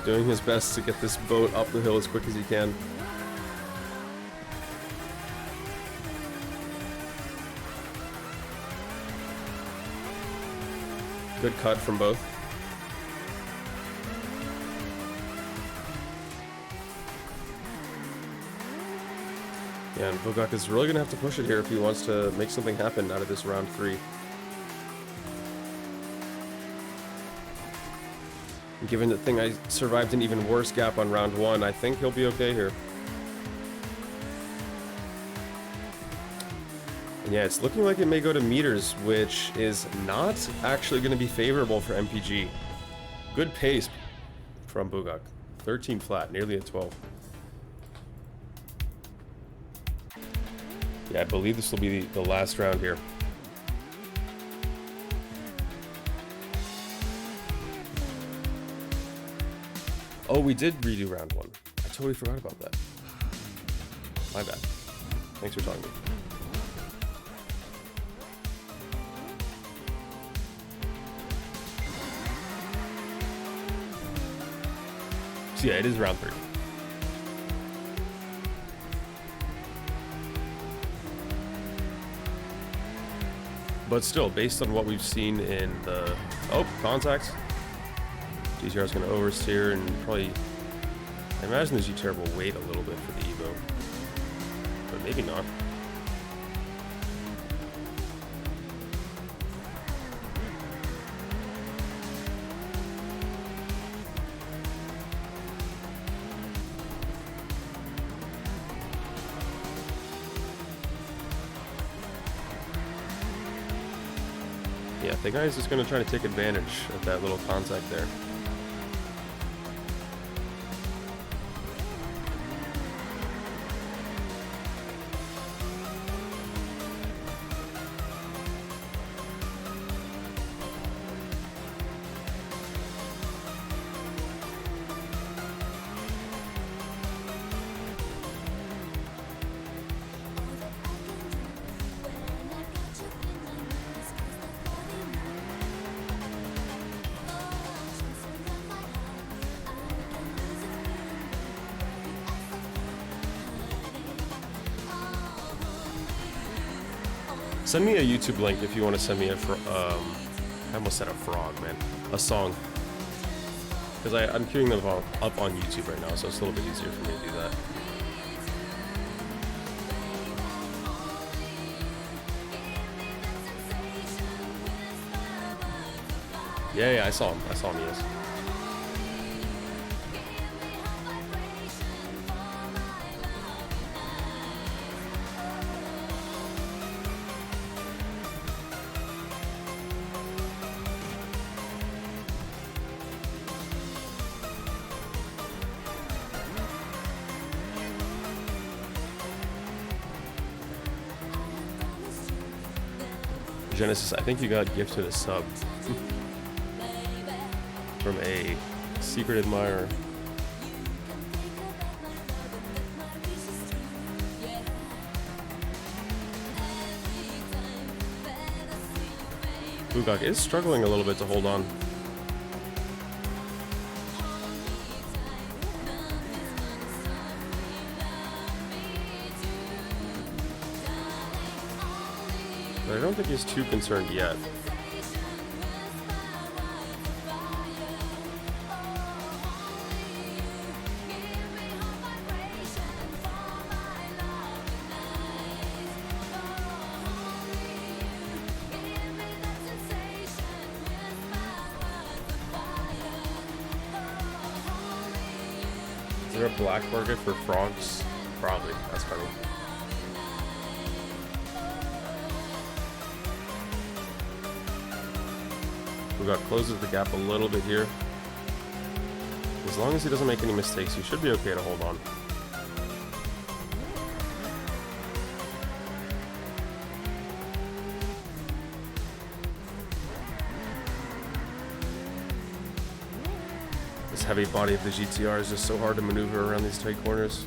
Doing his best to get this boat up the hill as quick as he can. Good cut from both. Yeah, and Buhgok is really going to have to push it here if he wants to make something happen out of this round 3. Given that Thing I survived an even worse gap on round 1, I think he'll be okay here. And yeah, it's looking like it may go to meters, which is not actually going to be favorable for MPG. Good pace from Buhgok. 13 flat, nearly a 12. Yeah, I believe this will be the last round here. Oh, we did redo round 1. I totally forgot about that. My bad. Thanks for telling me. So yeah, it is round 3. But still, based on what we've seen in the... Oh, contacts. GTR is going to oversteer and probably... I imagine the GTR will wait a little bit for the Evo. But maybe not. Yeah, the guy is just going to try to take advantage of that little contact there. Send me a YouTube link if you want to send me a I almost said a frog, man. A song. Because I'm queuing them up on YouTube right now, so it's a little bit easier for me to do that. Yeah, I saw him. Yes. Genesis, I think you got gifted a sub from a secret admirer. Buhgok is struggling a little bit to hold on. But I don't think he's too concerned yet. Is there a black market for frogs? Probably. That's funny. Buhgok closes the gap a little bit here. As long as he doesn't make any mistakes, he should be okay to hold on. This heavy body of the GTR is just so hard to maneuver around these tight corners,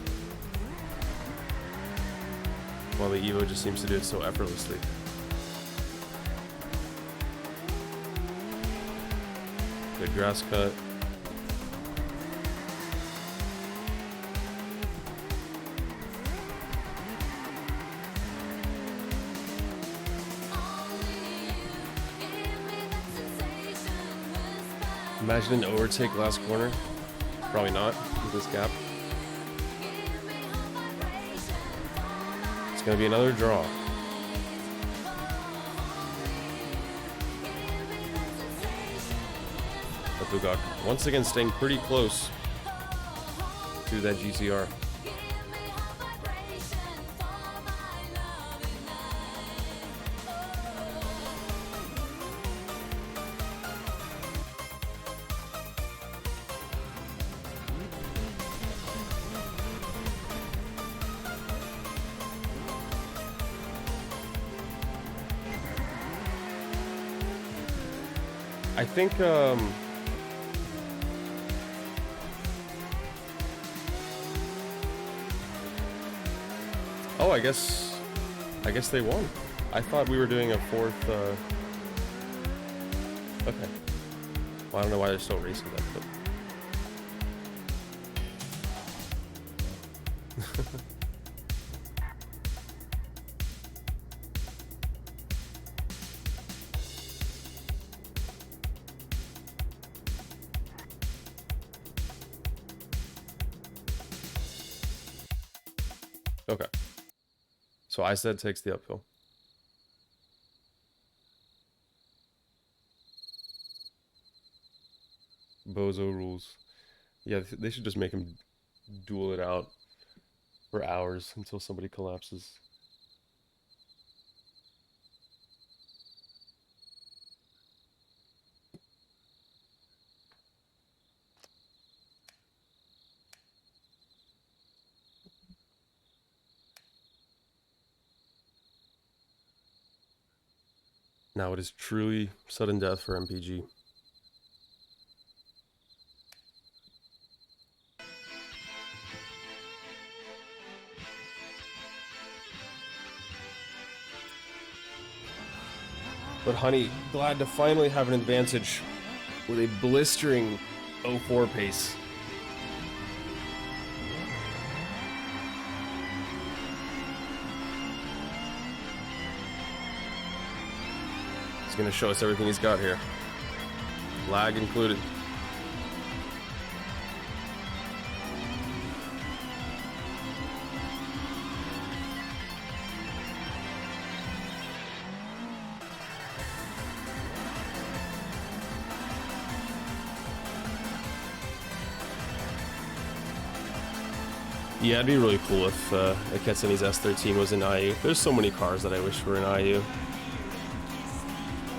while the Evo just seems to do it so effortlessly. Good grass cut. Imagine an overtake last corner. Probably not with this gap. It's going to be another draw. But Buhgok once again staying pretty close to that GTR. I think oh, I guess they won. I thought we were doing a fourth okay. Well, I don't know why they're still racing that, but okay. So I said takes the uphill. Bozo rules. Yeah, they should just make him duel it out for hours until somebody collapses. Now it is truly sudden death for MPG. But Honey, glad to finally have an advantage with a blistering 04 pace. gonna show us everything he's got here. Lag included. Yeah, it'd be really cool if Ketsuni's S13 was in IU. There's so many cars that I wish were in IU.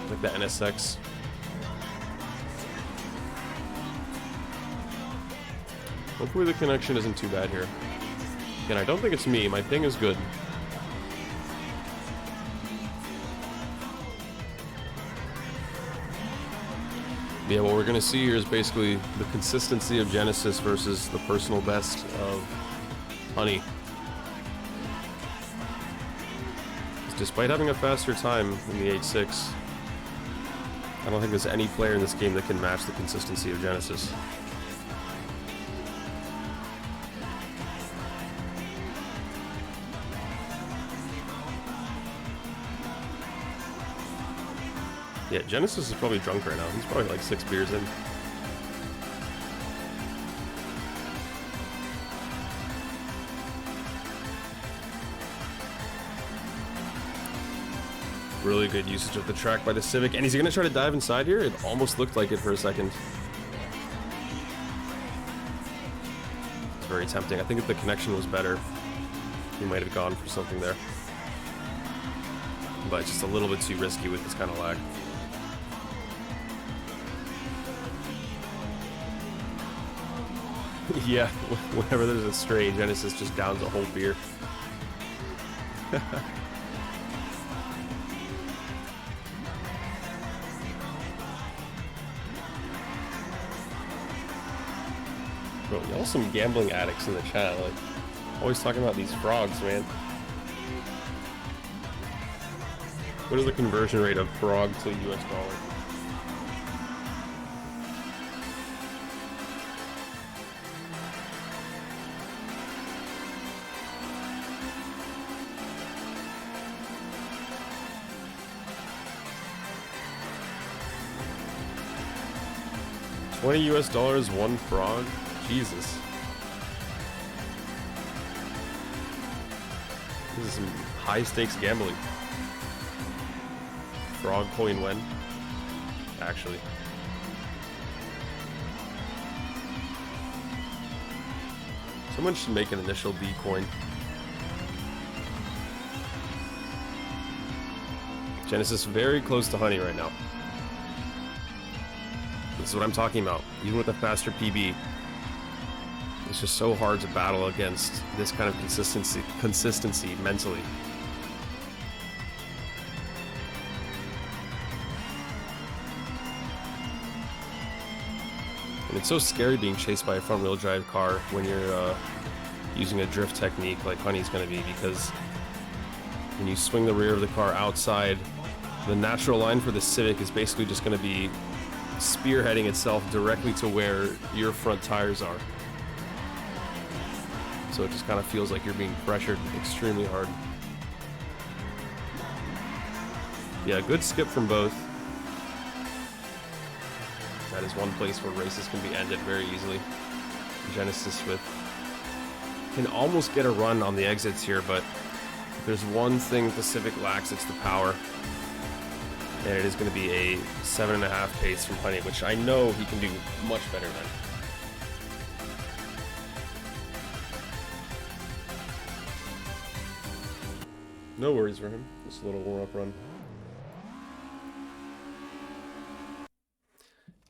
Like the NSX. Hopefully the connection isn't too bad here. Again, I don't think it's me. My thing is good. Yeah, what we're going to see here is basically the consistency of Genesis versus the personal best of Honey. Despite having a faster time in the 8.6, I don't think there's any player in this game that can match the consistency of Genesis. Yeah, Genesis is probably drunk right now. He's probably like 6 beers in. Really good usage of the track by the Civic. And is he going to try to dive inside here? It almost looked like it for a second. It's very tempting. I think if the connection was better, he might have gone for something there. But it's just a little bit too risky with this kind of lag. Yeah, whenever there's a stray, Genesis just downs a whole beer. Bro, y'all some gambling addicts in the chat, like, always talking about these frogs, man. What is the conversion rate of frog to US dollar? $20 US, one frog? Jesus. This is some high stakes gambling. Frog coin when? Actually. Someone should make an initial D coin. Genesis very close to Honey right now. This is what I'm talking about. Even with a faster PB, it's just so hard to battle against this kind of consistency mentally. And it's so scary being chased by a front-wheel drive car when you're using a drift technique like Honey's going to be, because when you swing the rear of the car outside, the natural line for the Civic is basically just going to be spearheading itself directly to where your front tires are. So it just kind of feels like you're being pressured extremely hard. Yeah, good skip from both. That is one place where races can be ended very easily. Genesis can almost get a run on the exits here, but if there's one thing the Civic lacks, it's the power. And it is going to be a 7.5 pace from Honey, which I know he can do much better than. No worries for him. Just a little warm-up run.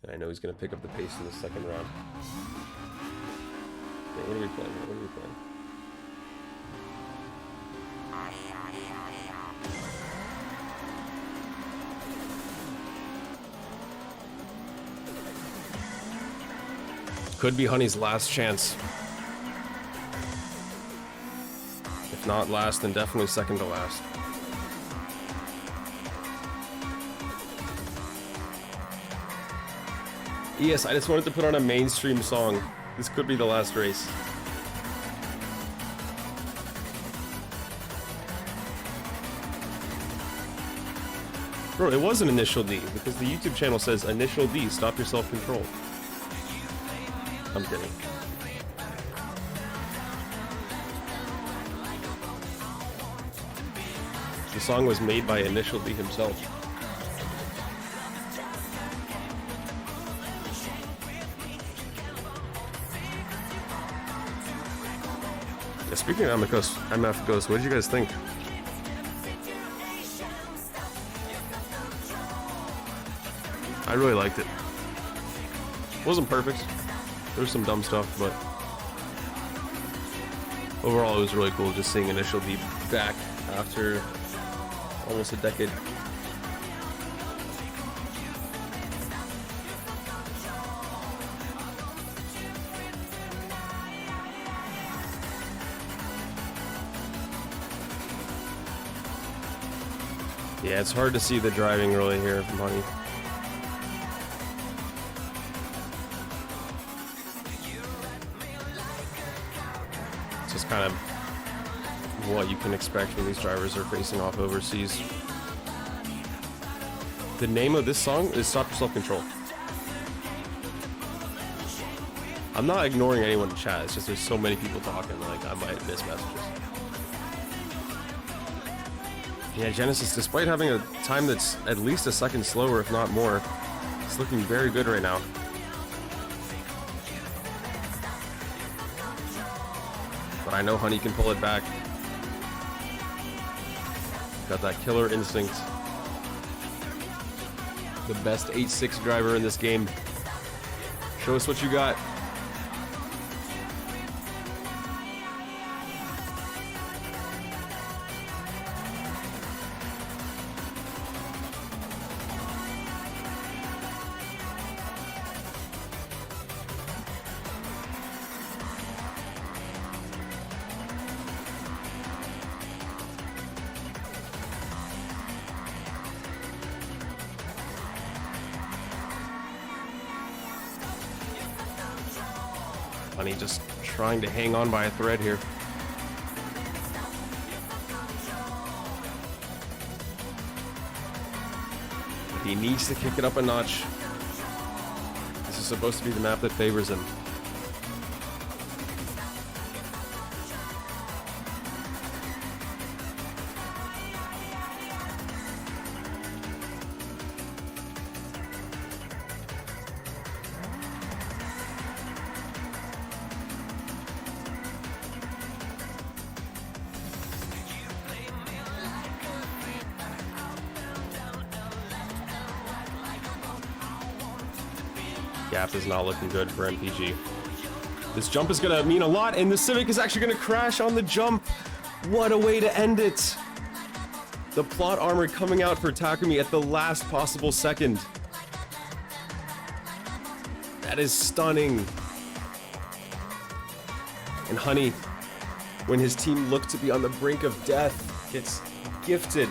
And I know he's going to pick up the pace in the second round. Okay, what are we playing? What are we playing? Could be Honey's last chance. If not last, then definitely second to last. Yes, I just wanted to put on a mainstream song. This could be the last race. Bro, it was an initial D, because the YouTube channel says initial D, stop your self-control. I'm kidding. The song was made by Initial D himself. Yeah, speaking of MF Ghost, what did you guys think? I really liked it. Wasn't perfect. There was some dumb stuff, but overall it was really cool just seeing Initial D back after almost a decade. Yeah, it's hard to see the driving really here from Honey. It's just kind of what you can expect when these drivers are facing off overseas. The name of this song is Stop Your Self-Control. I'm not ignoring anyone in chat, it's just there's so many people talking, like I might miss messages. Yeah, Genesis, despite having a time that's at least a second slower, if not more, it's looking very good right now. But I know Honey can pull it back. Got that killer instinct. The best 8.6 driver in this game. Show us what you got. Honey just trying to hang on by a thread here. He needs to kick it up a notch. This is supposed to be the map that favors him. Gap is not looking good for MPG. This jump is gonna mean a lot, and the Civic is actually gonna crash on the jump. What a way to end it. The plot armor coming out for Takumi at the last possible second. That is stunning. And Honey, when his team looked to be on the brink of death, gets gifted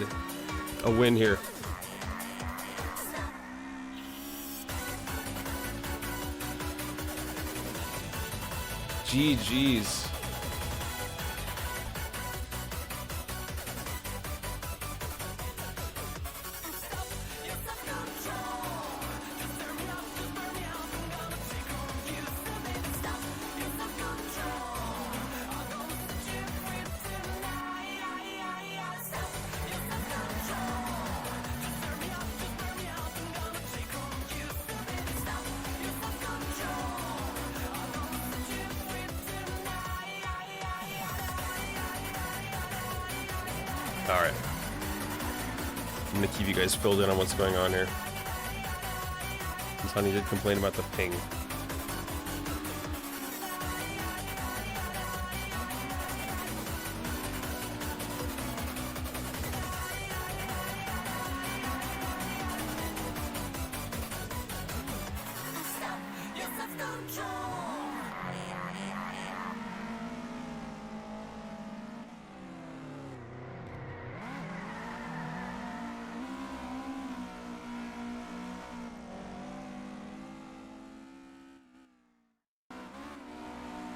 a win here. GG's. Alright. I'm gonna keep you guys filled in on what's going on here. Since Honey did complain about the ping.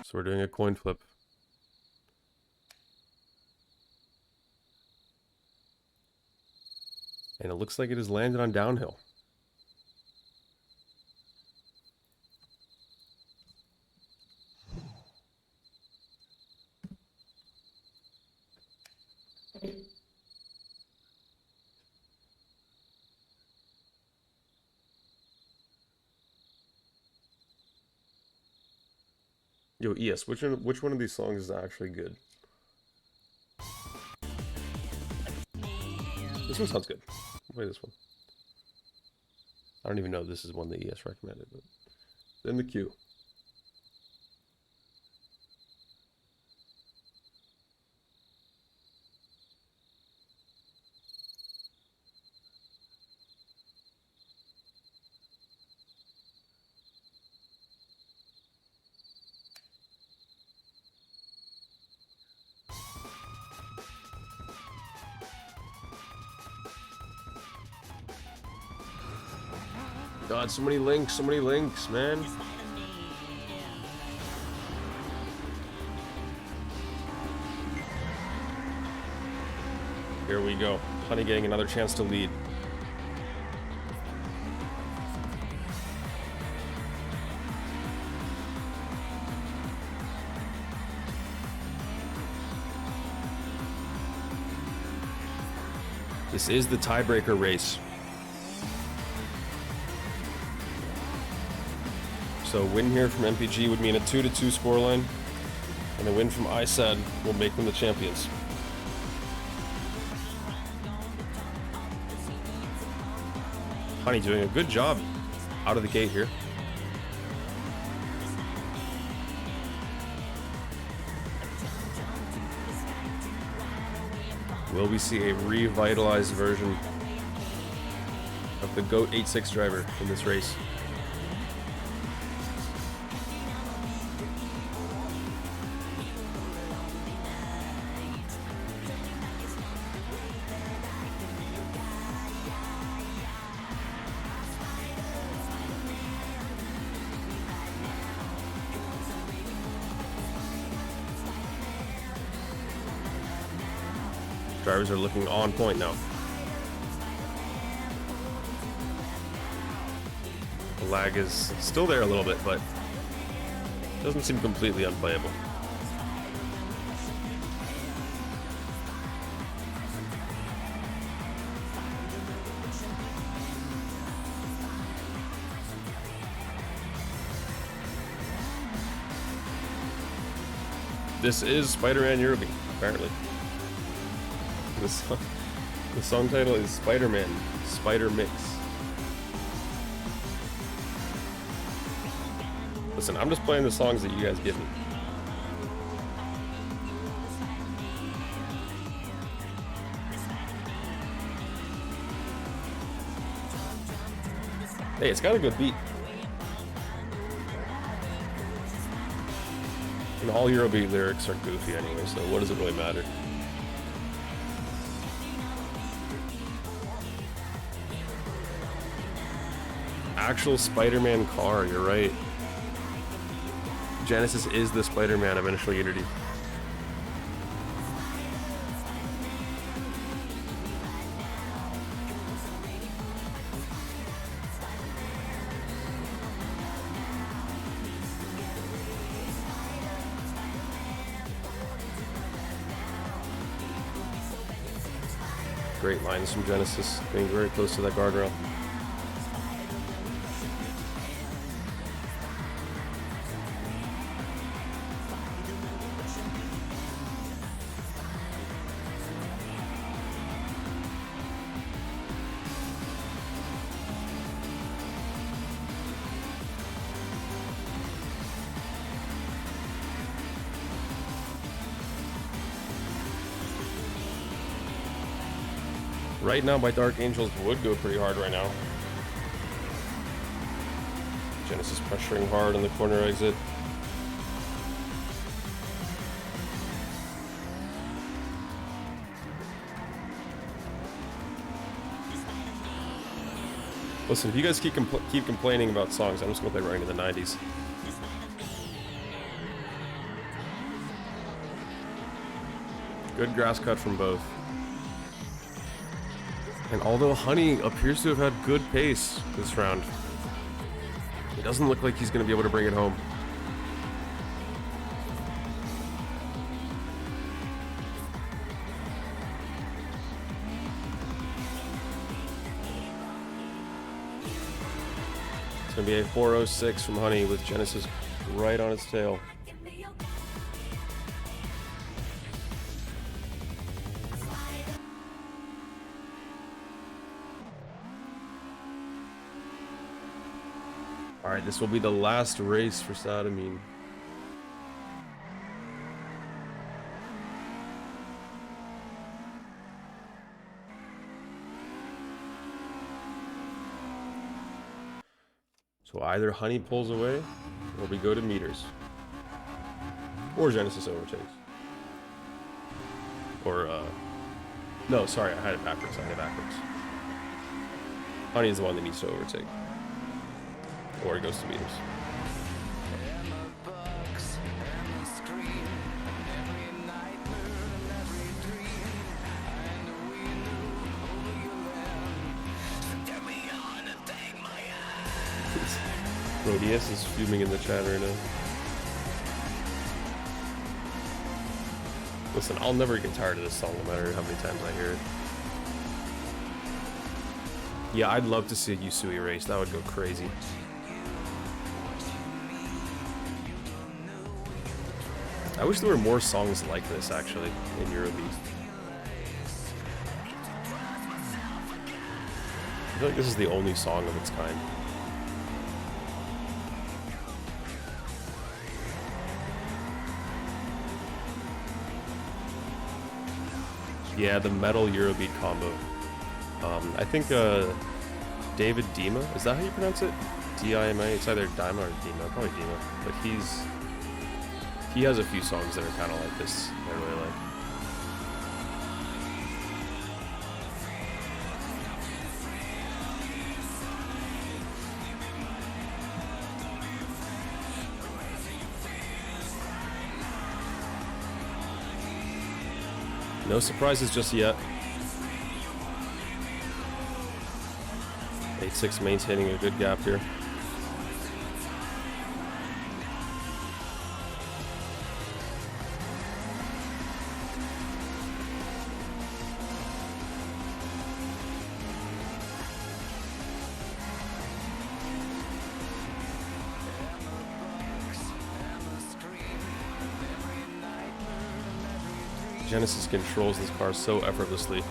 So we're doing a coin flip. And it looks like it has landed on Downhill. Yo, ES, which one of these songs is actually good? This one sounds good. I'll play this one. I don't even know if this is one that ES recommended, but it's in the queue. God, so many links, man. Here we go. Honey getting another chance to lead. This is the tiebreaker race. So a win here from MPG would mean a 2-2 scoreline, and a win from ISAD will make them the champions. Honey doing a good job out of the gate here. Will we see a revitalized version of the GOAT 8-6 driver in this race? Drivers are looking on point now. The lag is still there a little bit, but doesn't seem completely unplayable. This is Spider-Man Europe, apparently. The song title is Spider-Man, Spider Mix. Listen, I'm just playing the songs that you guys give me. Hey, it's got a good beat. And all Eurobeat lyrics are goofy anyway, so what does it really matter? Actual Spider-Man car, you're right. Genesis is the Spider-Man of Initial Unity. Great lines from Genesis, being very close to that guardrail. Right now, my Dark Angels would go pretty hard right now. Genesis pressuring hard on the corner exit. Listen, if you guys keep complaining about songs, I'm just gonna play right into the 90s. Good grass cut from both. And although Honey appears to have had good pace this round, it doesn't look like he's going to be able to bring it home. It's going to be a 4:06 from Honey with Genesis right on its tail. Alright, this will be the last race for Sadamine. So either Honey pulls away, or we go to meters. Or Genesis overtakes. Or, no, sorry, I had it backwards. Honey is the one that needs to overtake. Or it goes to meters. Rodius is fuming in the chat right now. Listen, I'll never get tired of this song no matter how many times I hear it. Yeah, I'd love to see a Yusui race. That would go crazy. I wish there were more songs like this, actually, in Eurobeat. I feel like this is the only song of its kind. Yeah, the metal Eurobeat combo. I think David Dima, is that how you pronounce it? D-I-M-A? It's either Dima or Dima, probably Dima. But he has a few songs that are kind of like this, I really like. No surprises just yet. 8-6 maintaining a good gap here. Genesis controls this car so effortlessly.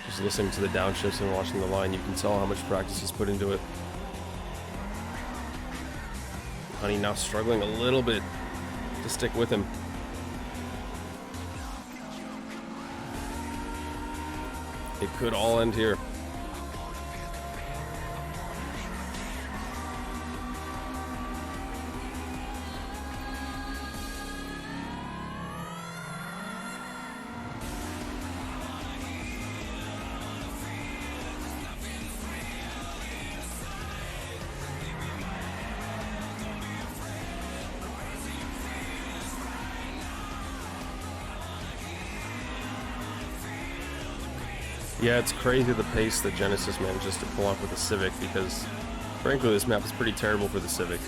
Just listening to the downshifts and watching the line, you can tell how much practice he's put into it. Honey now struggling a little bit to stick with him. It could all end here. Yeah, it's crazy the pace that Genesis manages to pull off with the Civic, because frankly this map is pretty terrible for the Civic.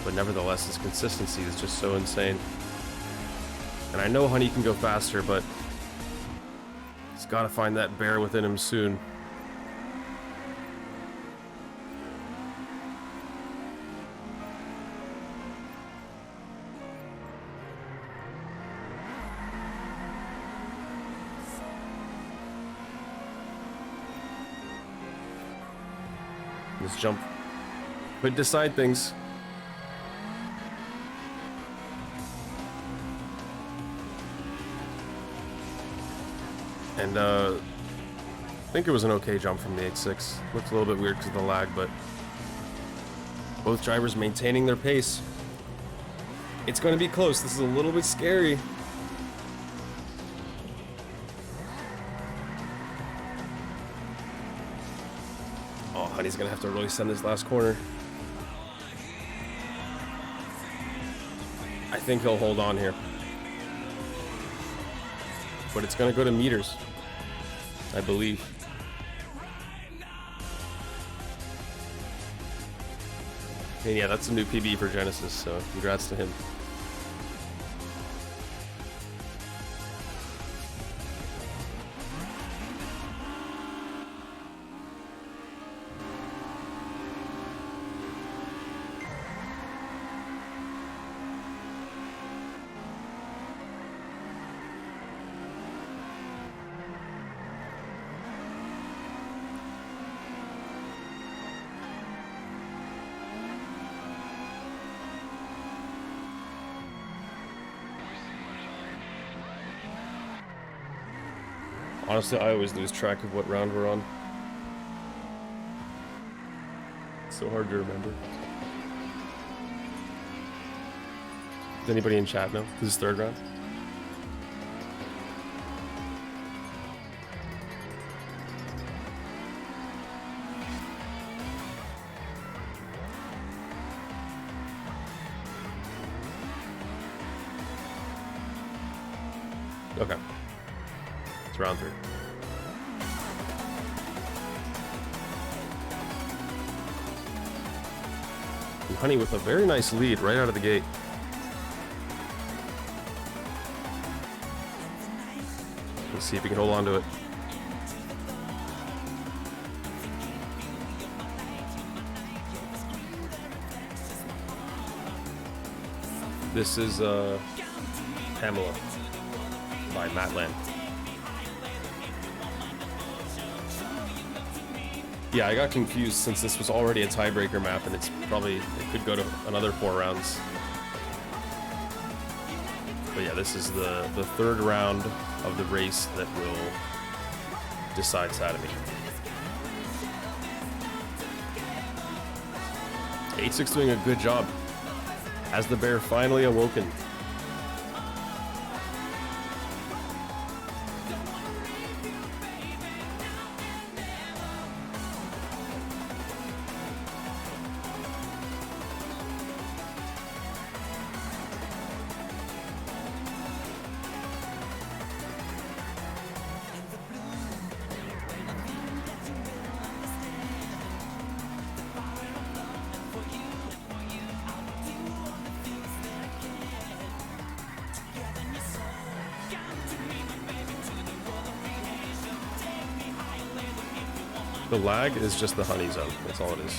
But nevertheless, his consistency is just so insane. And I know Honey can go faster, but he's got to find that bear within him soon. This jump could decide things. And I think it was an okay jump from the 8.6. Looked a little bit weird because of the lag, but both drivers maintaining their pace. It's going to be close. This is a little bit scary. Oh, Honey's going to have to really send this last corner. I think he'll hold on here. But it's going to go to meters, I believe. And yeah, that's a new PB for Genesis, so congrats to him. Honestly, I always lose track of what round we're on. It's so hard to remember. Does anybody in chat know? This is third round? Okay. It's round 3. And Honey with a very nice lead right out of the gate. Let's see if he can hold on to it. This is Pamela by Matt Land. Yeah, I got confused since this was already a tiebreaker map, and it could go to another 4 rounds. But yeah, this is the third round of the race that will decide Sadamine. 8-6 doing a good job. Has the bear finally awoken? The lag is just the honey zone. That's all it is.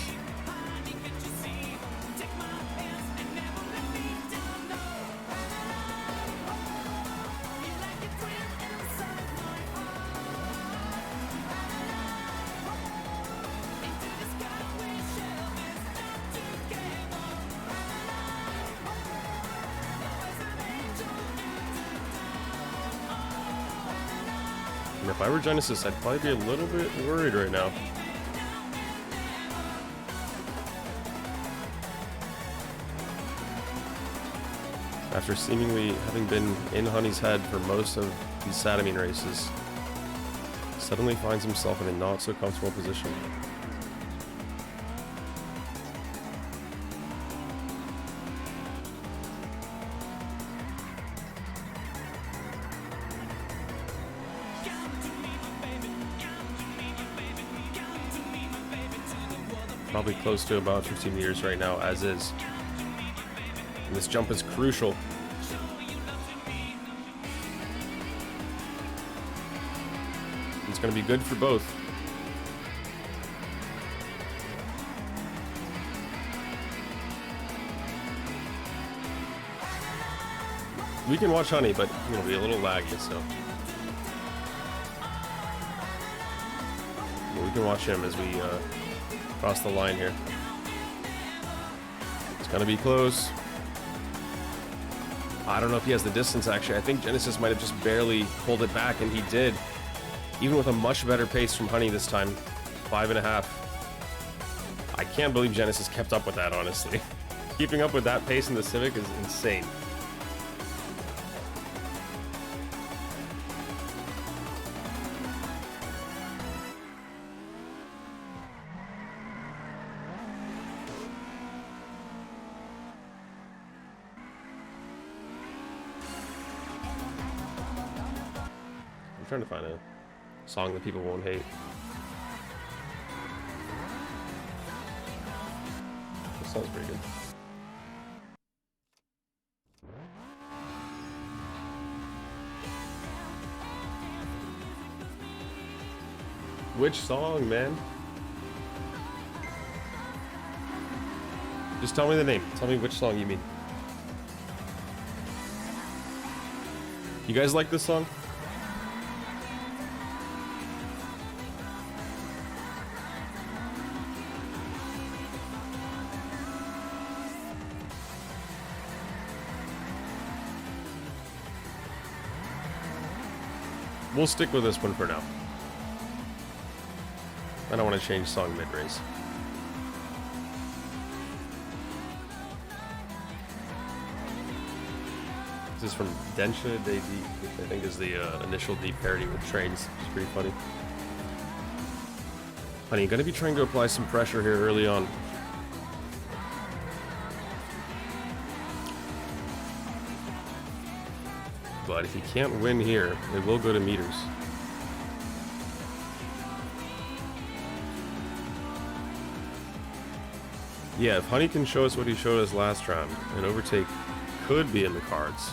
And if I were Genesis, I'd probably be a little bit worried right now. After seemingly having been in Honey's head for most of these Sadamine races, suddenly finds himself in a not so comfortable position. Probably close to about 15 meters right now, as is. And this jump is crucial. It's going to be good for both. We can watch Honey, but it'll be a little laggy, so. But we can watch him as we cross the line here. It's going to be close. I don't know if he has the distance, actually. I think Genesis might have just barely pulled it back, and he did. Even with a much better pace from Honey this time. 5.5. I can't believe Genesis kept up with that, honestly. Keeping up with that pace in the Civic is insane. trying to find a song that people won't hate. This sounds pretty good. Which song, man? Just tell me the name. Tell me which song you mean. You guys like this song? We'll stick with this one for now. I don't want to change song mid-race. This is from Densha Day Deep, which I think is the initial deep parody with trains. It's pretty funny. Honey, you're gonna be trying to apply some pressure here early on. But if you can't win here, it will go to meters. Yeah, if Honey can show us what he showed us last round, an overtake could be in the cards.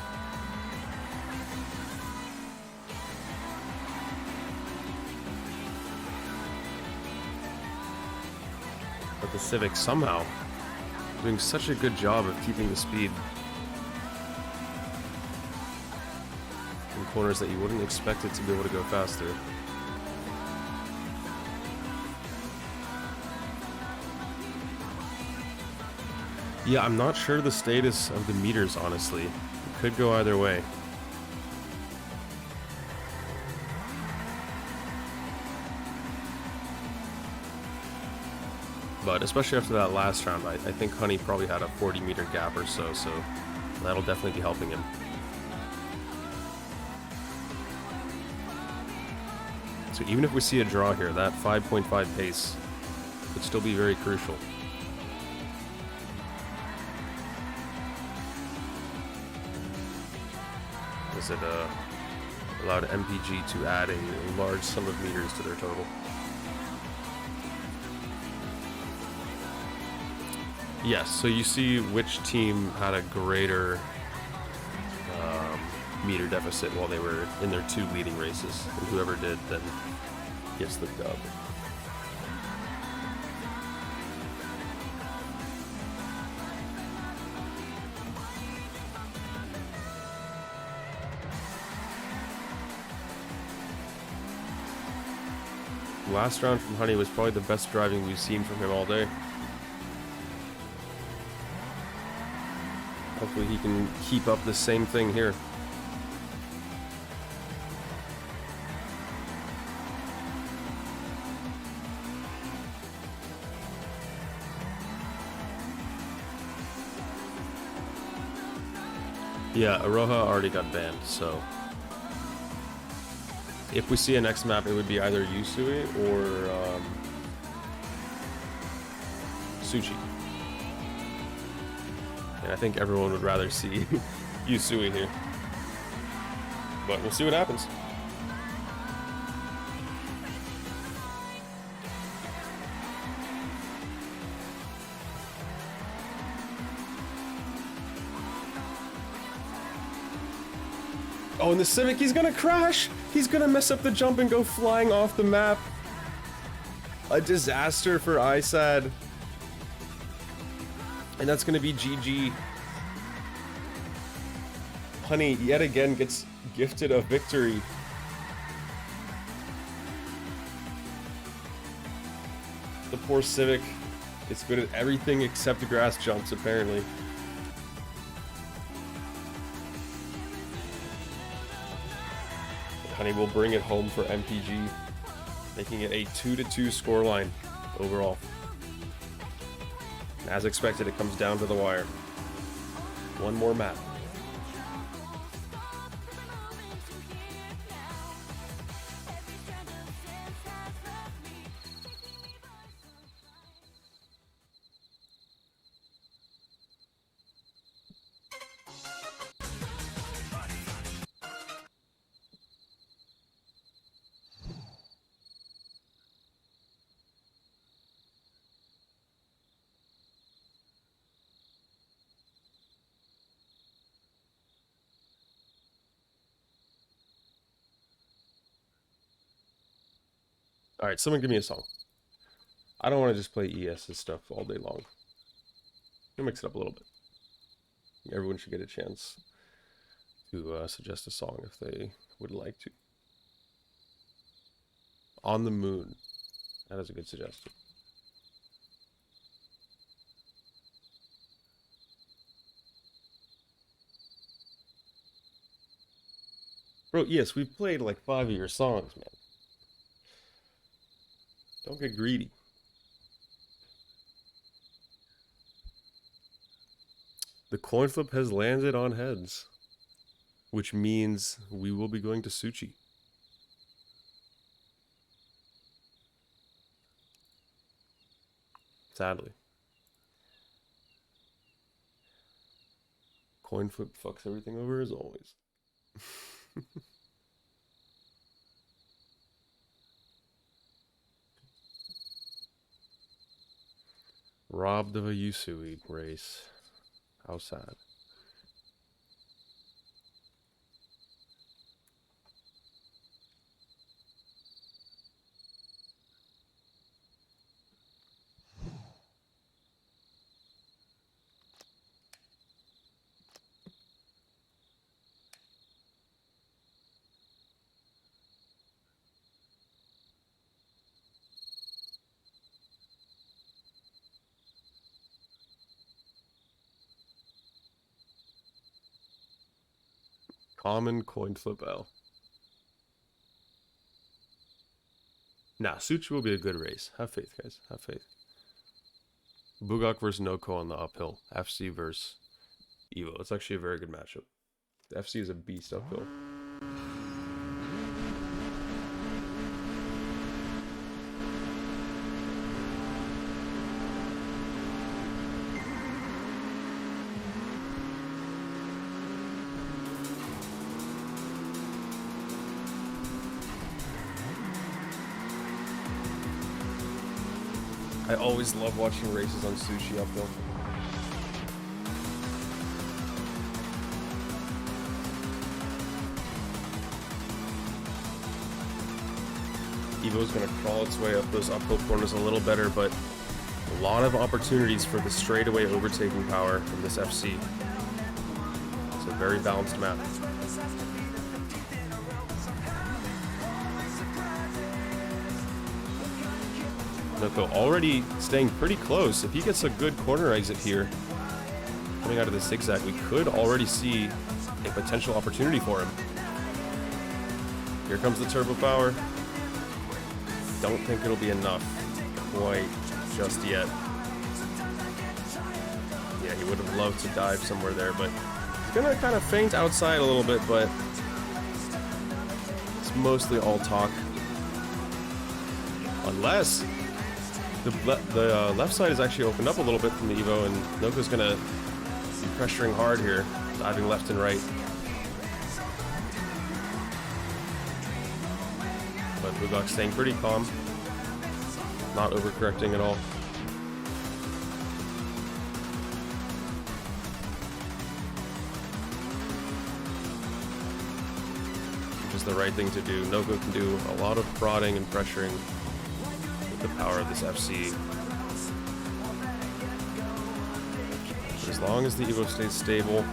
But the Civic somehow doing such a good job of keeping the speed in corners that you wouldn't expect it to be able to go faster. Yeah, I'm not sure the status of the meters, honestly. It could go either way. But especially after that last round, I think Honey probably had a 40-meter gap or so, so that'll definitely be helping him. So even if we see a draw here, that 5.5 pace could still be very crucial. As it allowed MPG to add a large sum of meters to their total. Yes, so you see which team had a greater meter deficit while they were in their two leading races, and whoever did then gets the dub. Last round from Honey was probably the best driving we've seen from him all day. Hopefully he can keep up the same thing here. Yeah, Aroha already got banned, so if we see a next map, it would be either Yusui or Suchi. And I think everyone would rather see Yusui here. But we'll see what happens. Oh, and the Civic, he's gonna crash! He's gonna mess up the jump and go flying off the map. A disaster for ISAD. And that's gonna be GG. Honey yet again gets gifted a victory. The poor Civic is good at everything except grass jumps, apparently. Honey will bring it home for MPG, making it a 2-2 scoreline overall. As expected, it comes down to the wire. One more map. Alright, someone give me a song. I don't want to just play ES's stuff all day long. I'll mix it up a little bit. Everyone should get a chance to suggest a song if they would like to. On the Moon. That is a good suggestion. Bro, yes, we've played like 5 of your songs, man. Don't get greedy. The coin flip has landed on heads, which means we will be going to Tsuchi. Sadly. Coin flip fucks everything over as always. Robbed of a Usui race. How sad. Common coin flip L. Nah, Tsuchi will be a good race. Have faith, guys. Have faith. Buhgok versus Noko on the uphill. FC versus Evo. It's actually a very good matchup. The FC is a beast uphill. I always love watching races on Tsuchi uphill. Evo's gonna crawl its way up those uphill corners a little better, but a lot of opportunities for the straightaway overtaking power from this FC. It's a very balanced map. Noko already staying pretty close. If he gets a good corner exit here, coming out of the zigzag, we could already see a potential opportunity for him. Here comes the turbo power. Don't think it'll be enough quite just yet. Yeah, he would have loved to dive somewhere there, but he's gonna kind of feint outside a little bit, but it's mostly all talk. Unless the left side is actually opened up a little bit from the Evo, and Noko's gonna be pressuring hard here, diving left and right. But Buhgok's staying pretty calm, not overcorrecting at all. Which is the right thing to do. Noko can do a lot of prodding and pressuring the power of this FC. But as long as the Evo stays stable,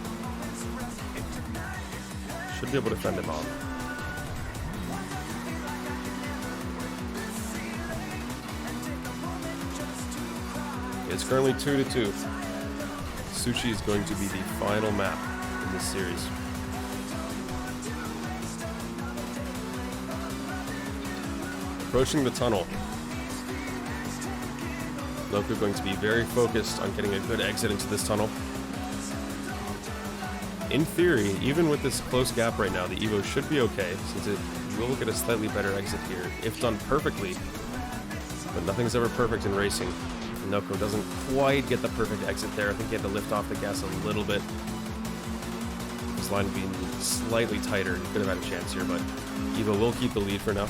should be able to fend him off. It's currently 2-2. Tsuchi is going to be the final map in this series. Approaching the tunnel. Noko going to be very focused on getting a good exit into this tunnel. In theory, even with this close gap right now, the Evo should be okay, since it will get a slightly better exit here, if done perfectly. But nothing's ever perfect in racing. Noko doesn't quite get the perfect exit there. I think he had to lift off the gas a little bit. His line being slightly tighter, he could have had a chance here, but Evo will keep the lead for now.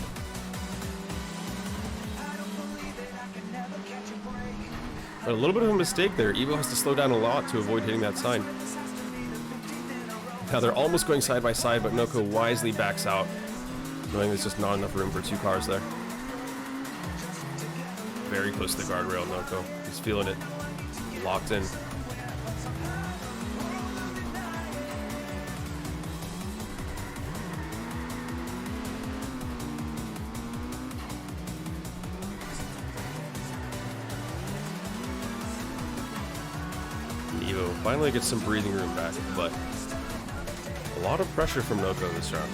But a little bit of a mistake there. Evo has to slow down a lot to avoid hitting that sign. Now they're almost going side by side, but Noko wisely backs out, knowing there's just not enough room for two cars there. very close to the guardrail, Noko. He's feeling it. Locked in. Evo finally gets some breathing room back, but a lot of pressure from Noko this round.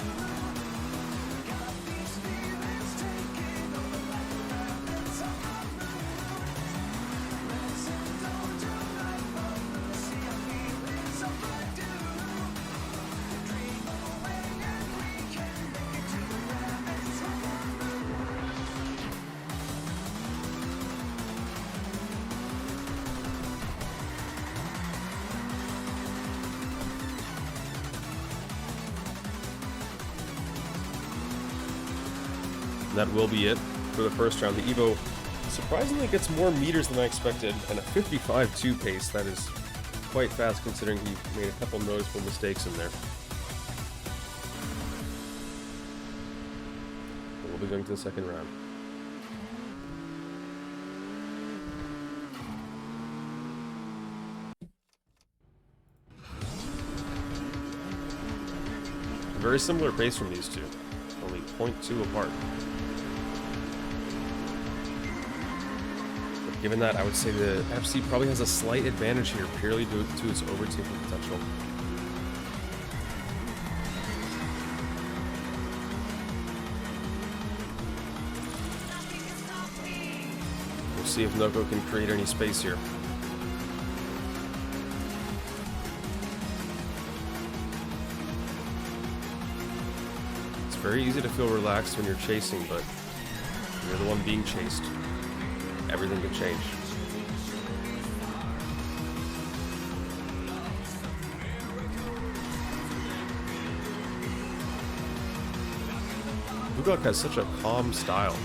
That will be it for the first round. The Evo surprisingly gets more meters than I expected, and a 55.2 pace. That is quite fast considering he made a couple noticeable mistakes in there. We'll be going to the second round. Very similar pace from these two, only 0.2 apart. Given that, I would say the FC probably has a slight advantage here, purely due to its overtaking potential. We'll see if Noko can create any space here. It's very easy to feel relaxed when you're chasing, but you're the one being chased. Everything could change. Buhgok has such a calm style.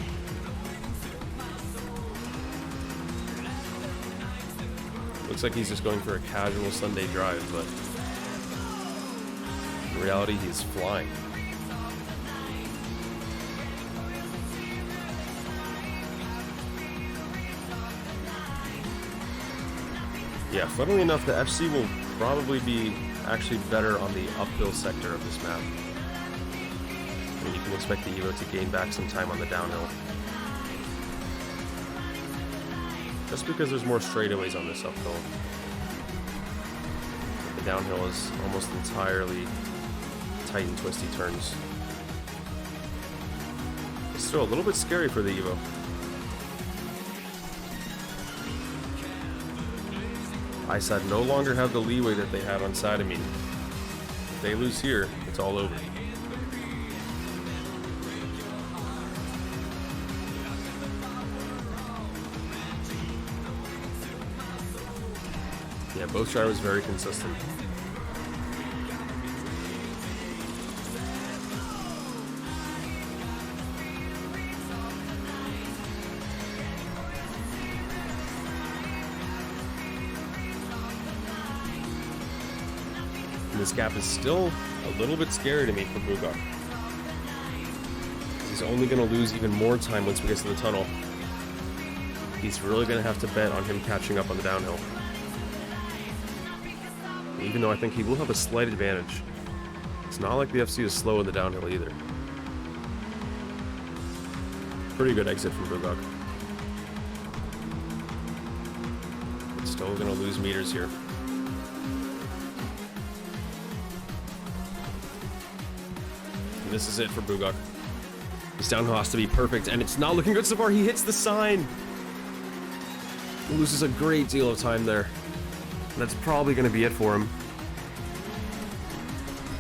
Looks like he's just going for a casual Sunday drive, but in reality, he's flying. Yeah, funnily enough, the FC will probably be actually better on the uphill sector of this map. And you can expect the Evo to gain back some time on the downhill. Just because there's more straightaways on this uphill. The downhill is almost entirely tight and twisty turns. It's still a little bit scary for the Evo. ISAD no longer have the leeway that they had on Sadamine. If they lose here, it's all over. Yeah, both drivers very consistent. This gap is still a little bit scary to me for Buhgok. He's only going to lose even more time once we get to the tunnel. He's really going to have to bet on him catching up on the downhill. Even though I think he will have a slight advantage. It's not like the FC is slow in the downhill either. Pretty good exit from Buhgok. But still going to lose meters here. This is it for Buhgok. This downhill has to be perfect, and it's not looking good so far. He hits the sign. He loses a great deal of time there. That's probably going to be it for him.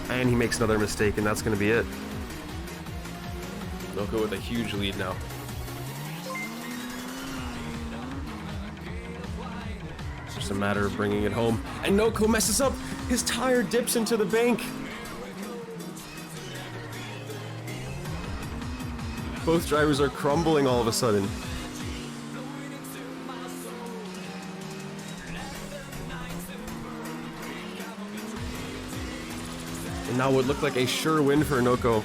And he makes another mistake, and that's going to be it. Noko with a huge lead now. It's just a matter of bringing it home. And Noko messes up. His tire dips into the bank. Both drivers are crumbling all of a sudden. And now what looked like a sure win for Noko.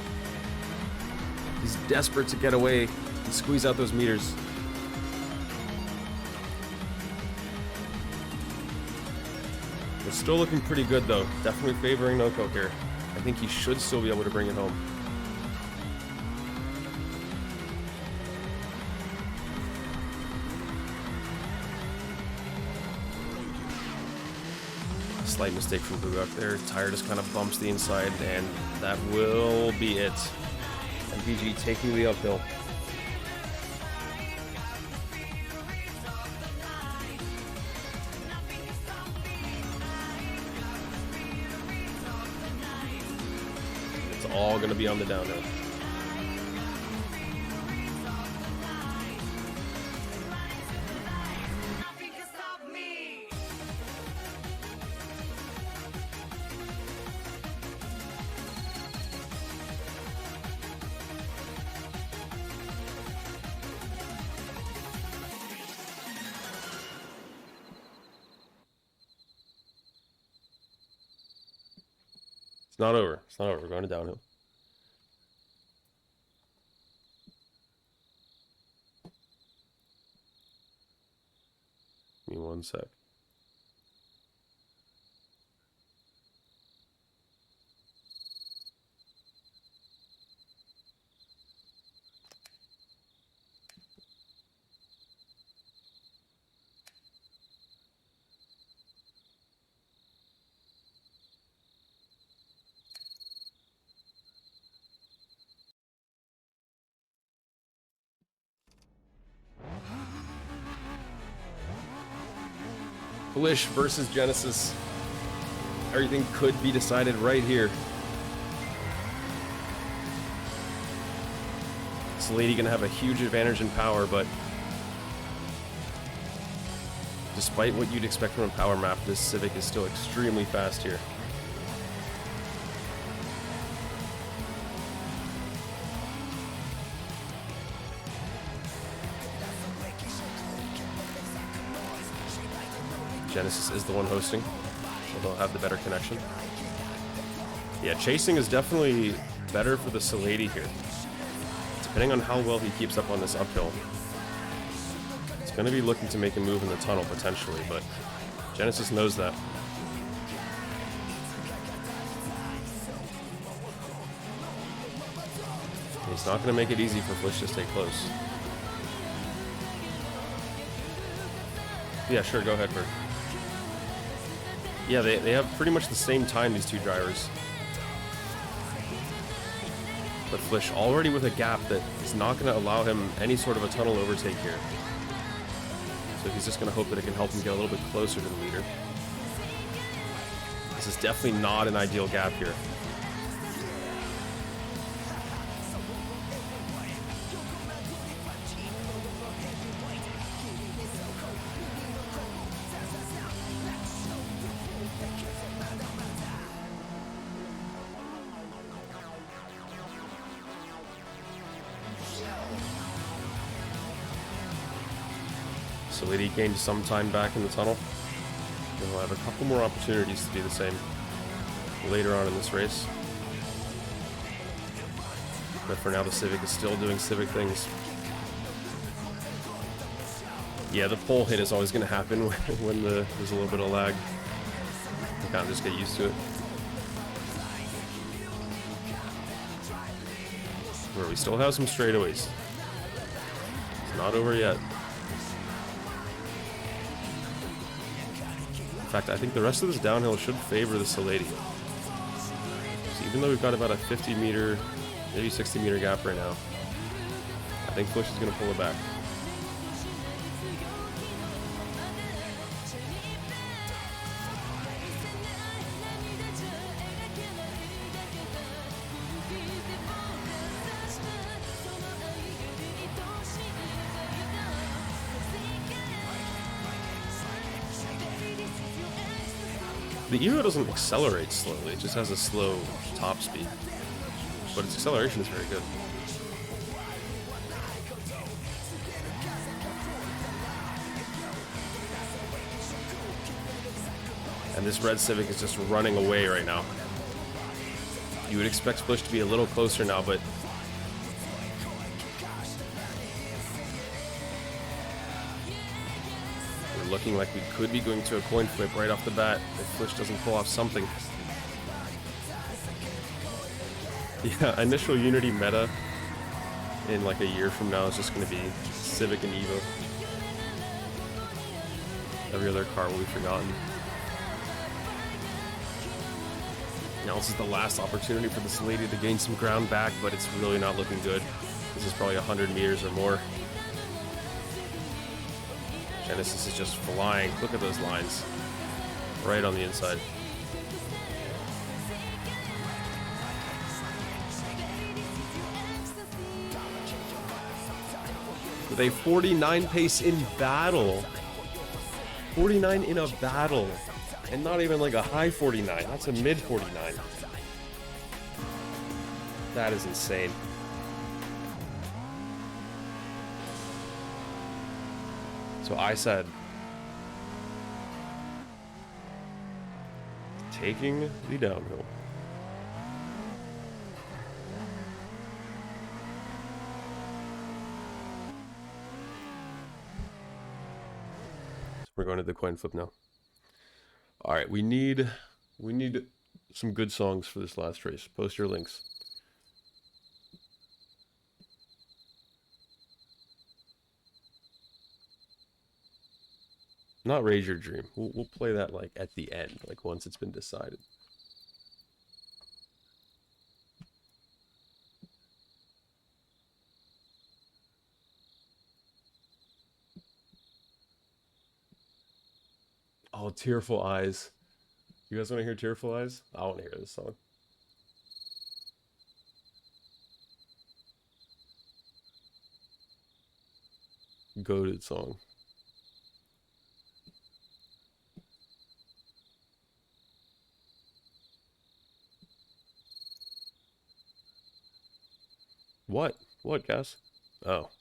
He's desperate to get away and squeeze out those meters. It's still looking pretty good though. Definitely favoring Noko here. I think he should still be able to bring it home. Slight mistake from Buhgok there. Tire just kind of bumps the inside, and that will be it. MPG taking the uphill. It's all going to be on the downhill. It's not over. It's not over. We're going to downhill. Give me 1 sec. Flish versus Genesis. Everything could be decided right here. This lady gonna have a huge advantage in power, but despite what you'd expect from a power map, this Civic is still extremely fast here. Genesis is the one hosting, so they'll have the better connection. Yeah, chasing is definitely better for the Salady here. Depending on how well he keeps up on this uphill, it's going to be looking to make a move in the tunnel potentially, but Genesis knows that. He's not going to make it easy for Flish to stay close. Yeah, sure, go ahead, Bert. Yeah, they have pretty much the same time, these two drivers. But Flish already with a gap that is not going to allow him any sort of a tunnel overtake here. So he's just going to hope that it can help him get a little bit closer to the leader. This is definitely not an ideal gap here. Salady gained some time back in the tunnel. And we'll have a couple more opportunities to do the same later on in this race. But for now, the Civic is still doing Civic things. Yeah, the pole hit is always going to happen when there's a little bit of lag. You can't just get used to it. Where we still have some straightaways. It's not over yet. In fact, I think the rest of this downhill should favor the Salady. So even though we've got about a 50 meter, maybe 60 meter gap right now, I think Flish is going to pull it back. The Evo doesn't accelerate slowly, it just has a slow top speed. But its acceleration is very good. And this red Civic is just running away right now. You would expect Flish to be a little closer now, but looking like we could be going to a coin flip right off the bat if Flish doesn't pull off something. Yeah, initial Unity meta in like a year from now is just going to be Civic and Evo. Every other car will be forgotten. Now this is the last opportunity for this lady to gain some ground back, but it's really not looking good. This is probably 100 meters or more. Genesis is just flying. Look at those lines. Right on the inside. With a 49 pace in battle. 49 in a battle. And not even like a high 49. That's a mid 49. That is insane. So I said, taking the downhill. So we're going to the coin flip now. All right, we need some good songs for this last race. Post your links. Not Raise Your Dream. We'll play that like at the end, like once it's been decided. Oh, Tearful Eyes. You guys want to hear Tearful Eyes? I want to hear this song. Goated song. What? What, Cass? Oh.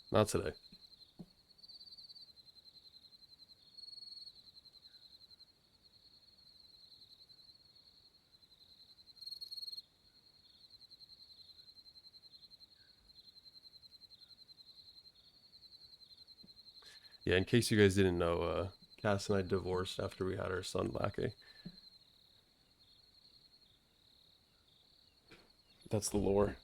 Not today. Yeah, in case you guys didn't know, Cass and I divorced after we had our son, Lake. That's the lore.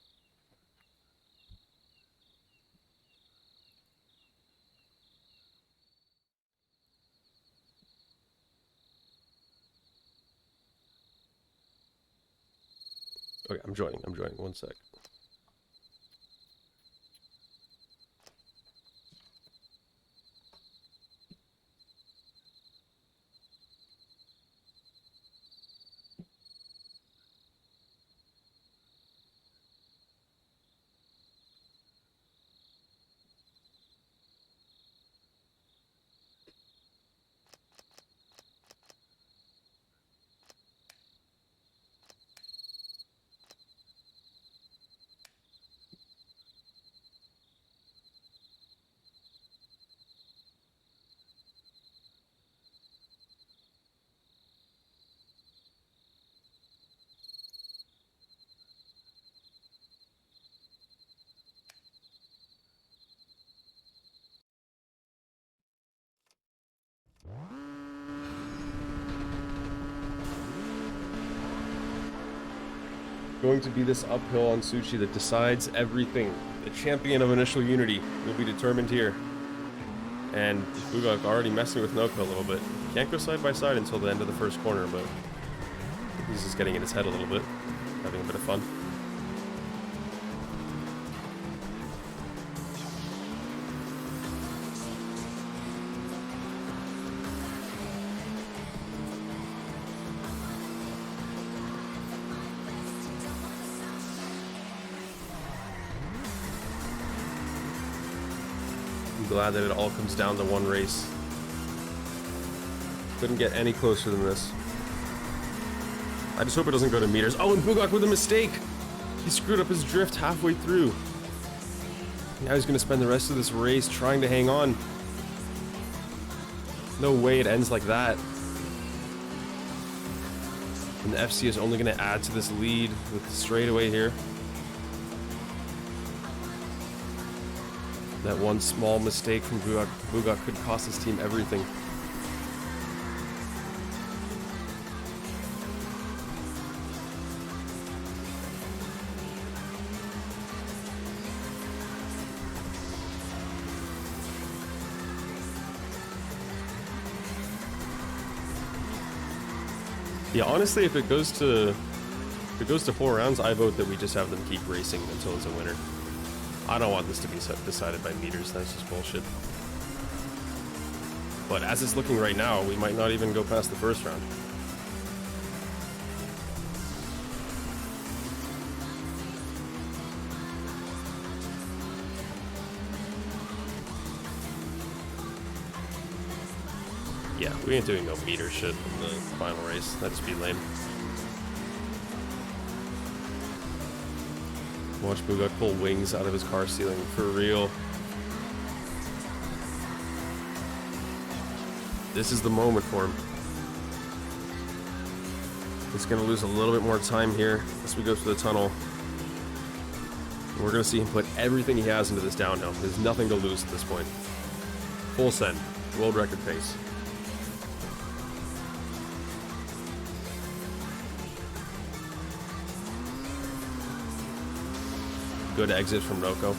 Okay, I'm joining. One sec. Going to be this uphill on Tsuchi that decides everything. The champion of initial Unity will be determined here. And Buhgok already messing with Noko a little bit. Can't go side by side until the end of the first corner, but he's just getting in his head a little bit, having a bit of fun. Glad that it all comes down to one race. Couldn't get any closer than this. I just hope it doesn't go to meters. Oh, and Buhgok with a mistake! He screwed up his drift halfway through. Now he's gonna spend the rest of this race trying to hang on. No way it ends like that. And the FC is only gonna add to this lead with the straightaway here. That one small mistake from Buhgok could cost his team everything. Yeah, honestly, if it goes to 4 rounds, I vote that we just have them keep racing until it's a winner. I don't want this to be decided by meters. That's just bullshit. But as it's looking right now, we might not even go past the first round. Yeah, we ain't doing no meter shit in the final race. That'd just be lame. Watch Buhgok pull wings out of his car ceiling for real. This is the moment for him. He's gonna lose a little bit more time here as we go through the tunnel. And we're gonna see him put everything he has into this downhill. There's nothing to lose at this point. Full send, world record pace. Good exit from Roko.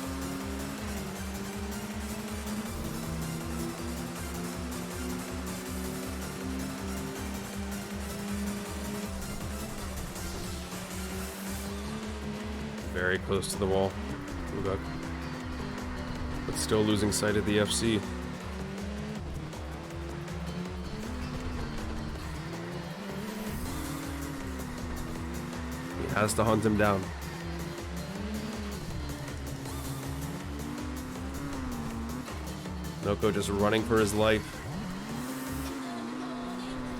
Very close to the wall. Buhgok. But still losing sight of the FC. He has to hunt him down. Noko just running for his life.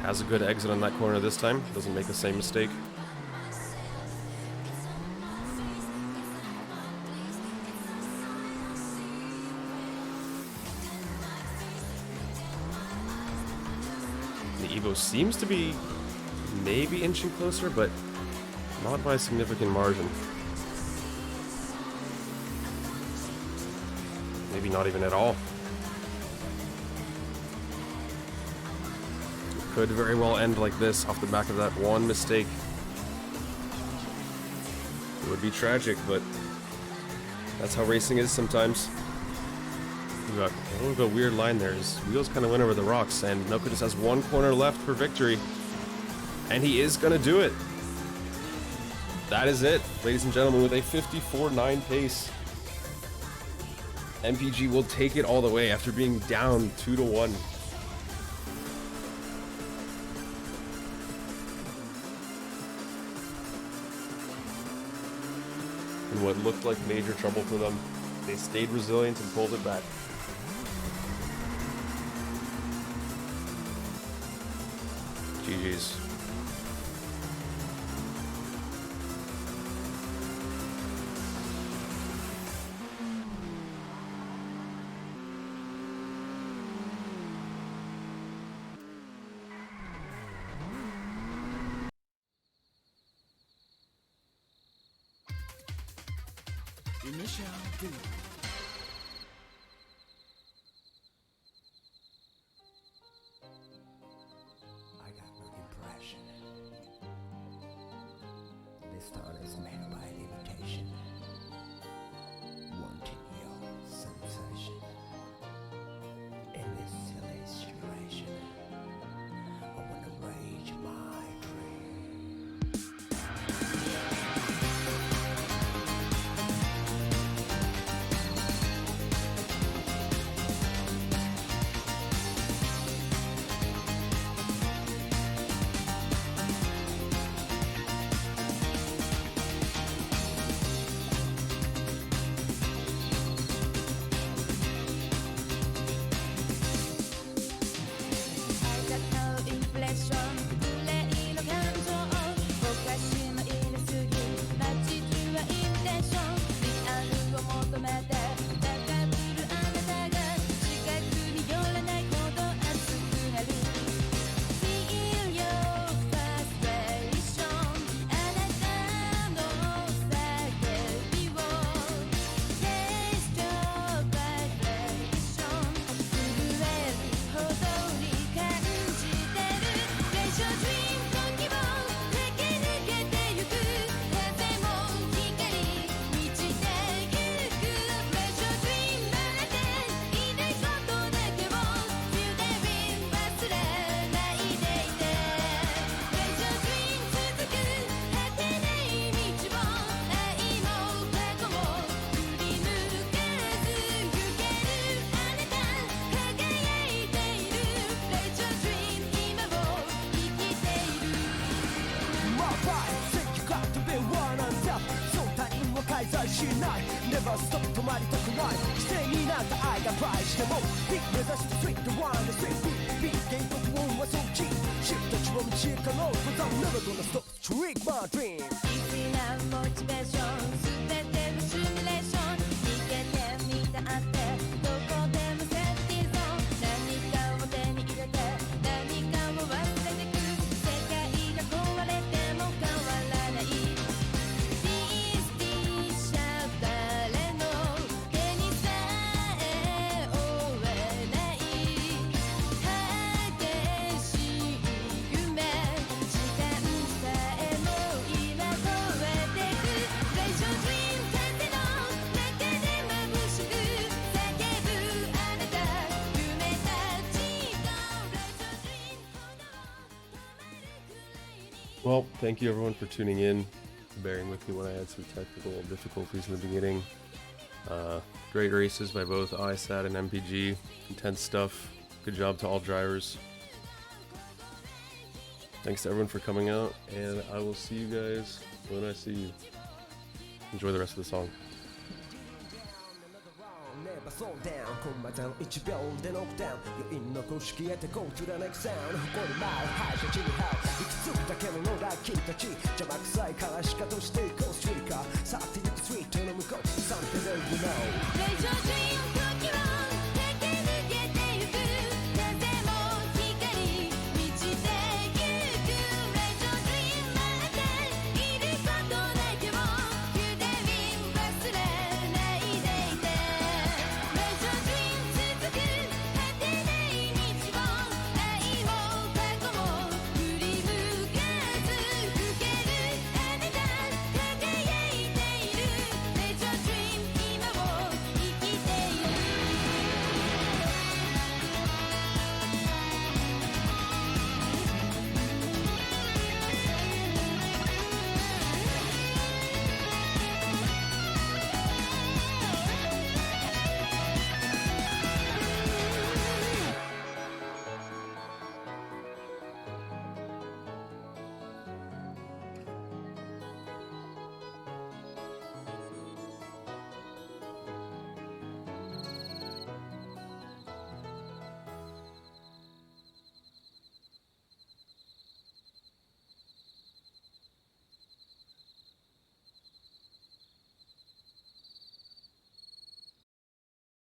Has a good exit on that corner this time. Doesn't make the same mistake. The Evo seems to be maybe inching closer, but not by a significant margin. Maybe not even at all. Could very well end like this off the back of that one mistake. It would be tragic, but that's how racing is sometimes. We got a little bit of a weird line there. His wheels kind of went over the rocks, and Noko just has one corner left for victory. And he is going to do it. That is it, ladies and gentlemen, with a 54.9 pace. MPG will take it all the way after being down 2-1. In what looked like major trouble for them, they stayed resilient and pulled it back. GG's.
Initial D. I got no impression. This thought is made by imitation. Wanting your sensation. In this silly situation, I wanna rage my dream. Say you got to be one on top そうタイムは介在しない Never stop 止まりたくない規制になった愛が倍してもビッグ目指してスイートワンでスイートビッグ原告音はそっちシフトちは道かの Cause I'm never gonna stop Trick my dream
粋なモチベーション全てのシミュレーション逃げてみたってどこでもセーフティーゾーン何かを手に入れて何かを忘れてく世界が壊れても変わらないディスティしちゃ誰の手にさえ負えない激しい夢時間さえも今超えてくレーションドリーム風の中で眩しく叫ぶあなた夢たちのレーションドリームこの止まるくらいに
Well, thank you everyone for tuning in, bearing with me when I had some technical difficulties in the beginning. Great races by both ISAT and MPG. Intense stuff. Good job to all drivers. Thanks to everyone for coming out, and I will see you guys when I see you. Enjoy the rest of the song.
Never slow down コンマダウン1秒でノックダウン余韻の公式へてこうつらなくサウンド誇り舞う敗者地に這ういくつだけの野良君たち邪魔くさいからしかとして